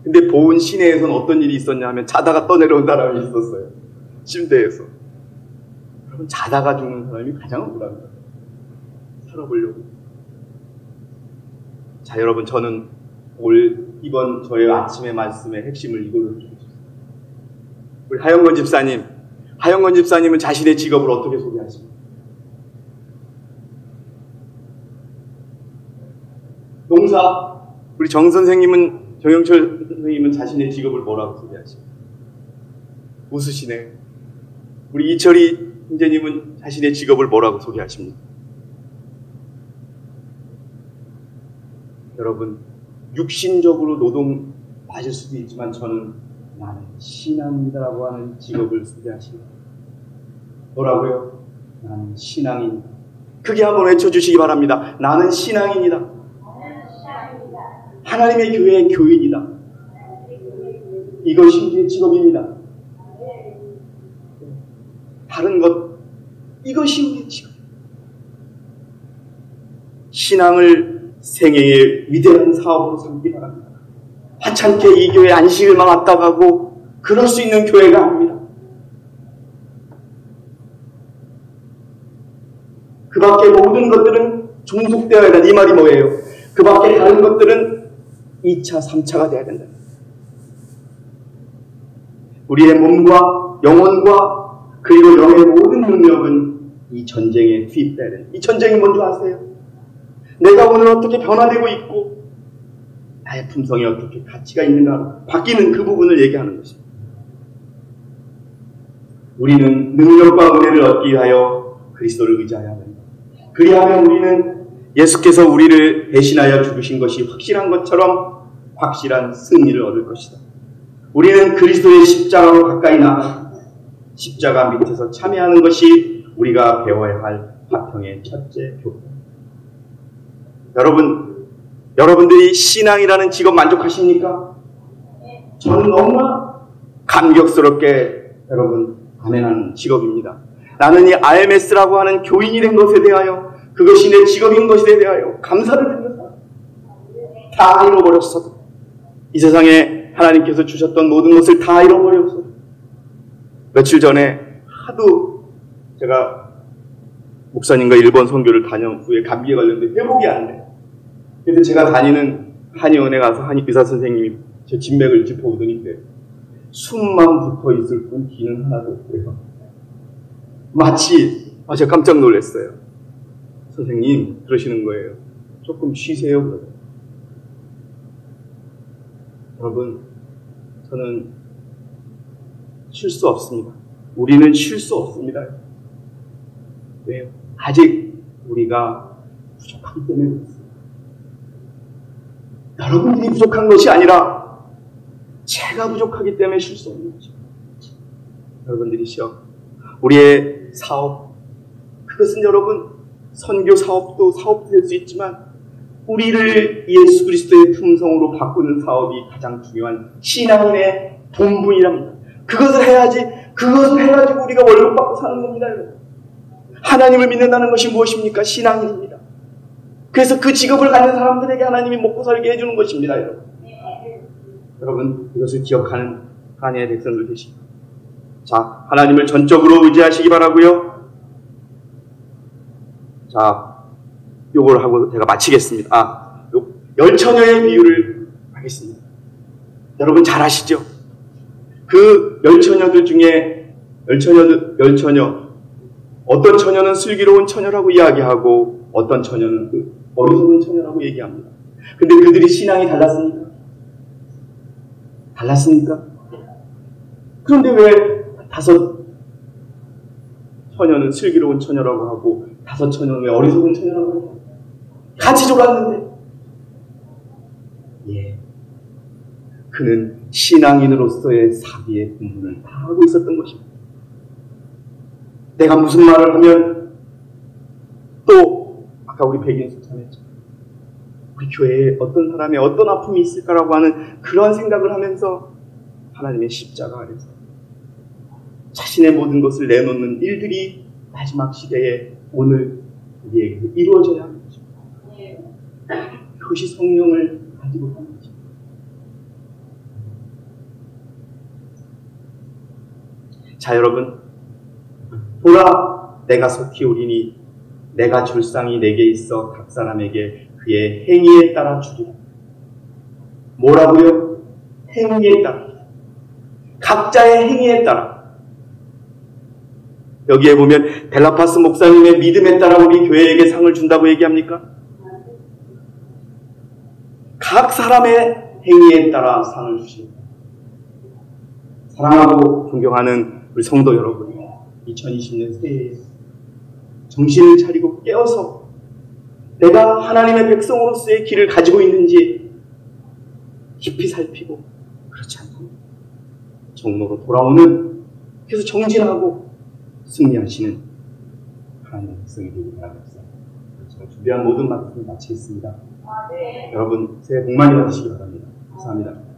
근데 보은 시내에서는 어떤 일이 있었냐 하면 자다가 떠내려온 사람이 있었어요. 침대에서. 여러분, 자다가 죽는 사람이 가장 억울합니다. 살아보려고. 자, 여러분, 저는 이번 저의 아침의 말씀의 핵심을 이걸로 주고 싶습니다. 우리 하영건 집사님은 자신의 직업을 어떻게 소개하십니까? 농사. 우리 정영철 선생님은 자신의 직업을 뭐라고 소개하십니까? 웃으시네. 우리 이철이 형제님은 자신의 직업을 뭐라고 소개하십니까? 여러분, 육신적으로 노동 맞을 수도 있지만 저는 나는 신앙이다라고 하는 직업을 소개하십니다. 뭐라고요? 나는 신앙인이다. 크게 한번 외쳐주시기 바랍니다. 나는 신앙인이다. 하나님의 교회의 교인이다. 이것이 우리의 직업입니다. 다른 것, 이것이 우리의 직업. 신앙을 생애의 위대한 사업으로 삼기 바랍니다. 하찮게 이 교회 안식일만 왔다 가고 그럴 수 있는 교회가 아닙니다. 그 밖에 모든 것들은 종속되어야 된다. 이 말이 뭐예요? 그 밖에 다른 것들은 2차, 3차가 돼야 된다. 우리의 몸과 영혼과 그리고 영의 모든 능력은 이 전쟁에 투입돼야 된다. 이 전쟁이 뭔지 아세요? 내가 오늘 어떻게 변화되고 있고 나의 품성이 어떻게 가치가 있는가 바뀌는 그 부분을 얘기하는 것입니다. 우리는 능력과 은혜를 얻기 위하여 그리스도를 의지해야 합니다. 그리하면 우리는 예수께서 우리를 대신하여 죽으신 것이 확실한 것처럼 확실한 승리를 얻을 것이다. 우리는 그리스도의 십자가로 가까이 나가 십자가 밑에서 참여하는 것이 우리가 배워야 할 화평의 첫째 교훈입니다. 여러분들이 신앙이라는 직업 만족하십니까? 저는 너무나 감격스럽게 여러분 아멘하는 직업입니다. 나는 이 RMS라고 하는 교인이 된 것에 대하여 그것이 내 직업인 것에 대하여 감사를 드립니다. 다 잃어버렸어도 이 세상에 하나님께서 주셨던 모든 것을 다 잃어버렸어도 며칠 전에 하도 제가 목사님과 일본 선교를 다녀온 후에 감기에 걸렸는데 회복이 안 돼요. 그래서 제가 다니는 한의원에 가서 한의 의사 선생님이 제 진맥을 짚어보더니 숨만 붙어 있을 뿐 기는 하나도 없고요. 마치 제가 깜짝 놀랐어요. 선생님 그러시는 거예요. 조금 쉬세요. 그러더라고요. 여러분, 저는 쉴 수 없습니다. 우리는 쉴 수 없습니다. 왜요? 아직 우리가 부족하기 때문에 그렇습니다. 여러분들이 부족한 것이 아니라 제가 부족하기 때문에 쉴 수 없는 것입니다. 여러분들이시여, 우리의 사업, 그것은 여러분 선교 사업도 될 수 있지만 우리를 예수 그리스도의 품성으로 바꾸는 사업이 가장 중요한 신앙인의 본분이랍니다. 그것을 해가지고 우리가 월급 받고 사는 겁니다. 여러분. 하나님을 믿는다는 것이 무엇입니까? 신앙인입니다. 그래서 그 직업을 갖는 사람들에게 하나님이 먹고 살게 해주는 것입니다. 여러분, 여러분 이것을 기억하는 하나님의 백성들 되시기. 자, 하나님을 전적으로 의지하시기 바라고요. 자, 요걸 하고 제가 마치겠습니다. 열처녀의 비유를 하겠습니다. 여러분 잘 아시죠? 그 열처녀들 중에 열처녀 어떤 처녀는 슬기로운 처녀라고 이야기하고 어떤 처녀는 그 어리석은 처녀라고 얘기합니다. 근데 그들이 신앙이 달랐습니까? 달랐습니까? 그런데 왜 5 처녀는 슬기로운 처녀라고 하고 5 처녀는 왜 어리석은 처녀라고 하고 같이 졸았는데, 그는 신앙인으로서의 사기의 본분을 다 하고 있었던 것입니다. 내가 무슨 말을 하면 또 아까 우리 백인수 참했죠. 우리 교회에 어떤 사람의 어떤 아픔이 있을까라고 하는 그런 생각을 하면서 하나님의 십자가 아래서 자신의 모든 것을 내놓는 일들이 마지막 시대에 오늘 우리에게 이루어져야 하는 것입니다. 그것이 성령을 가지고 하는 것입니다. 자, 여러분, 보라, 내가 속히 오리니 내가 줄 쌍이 내게 있어 각 사람에게 그의 행위에 따라 주리라. 뭐라고요? 행위에 따라. 각자의 행위에 따라. 여기에 보면 델라파스 목사님의 믿음에 따라 우리 교회에게 상을 준다고 얘기합니까? 각 사람의 행위에 따라 상을 주십니다. 사랑하고 존경하는 우리 성도 여러분, 2020년 새해에 정신을 차리고 깨어서 내가 하나님의 백성으로서의 길을 가지고 있는지 깊이 살피고, 그렇지 않고 정로로 돌아오는, 그래서 정진하고 승리하시는 하나님의 백성이 되기 바랍니다. 제가 준비한 모든 말씀을 마치겠습니다. 여러분 새해 복 많이 받으시기 바랍니다. 감사합니다.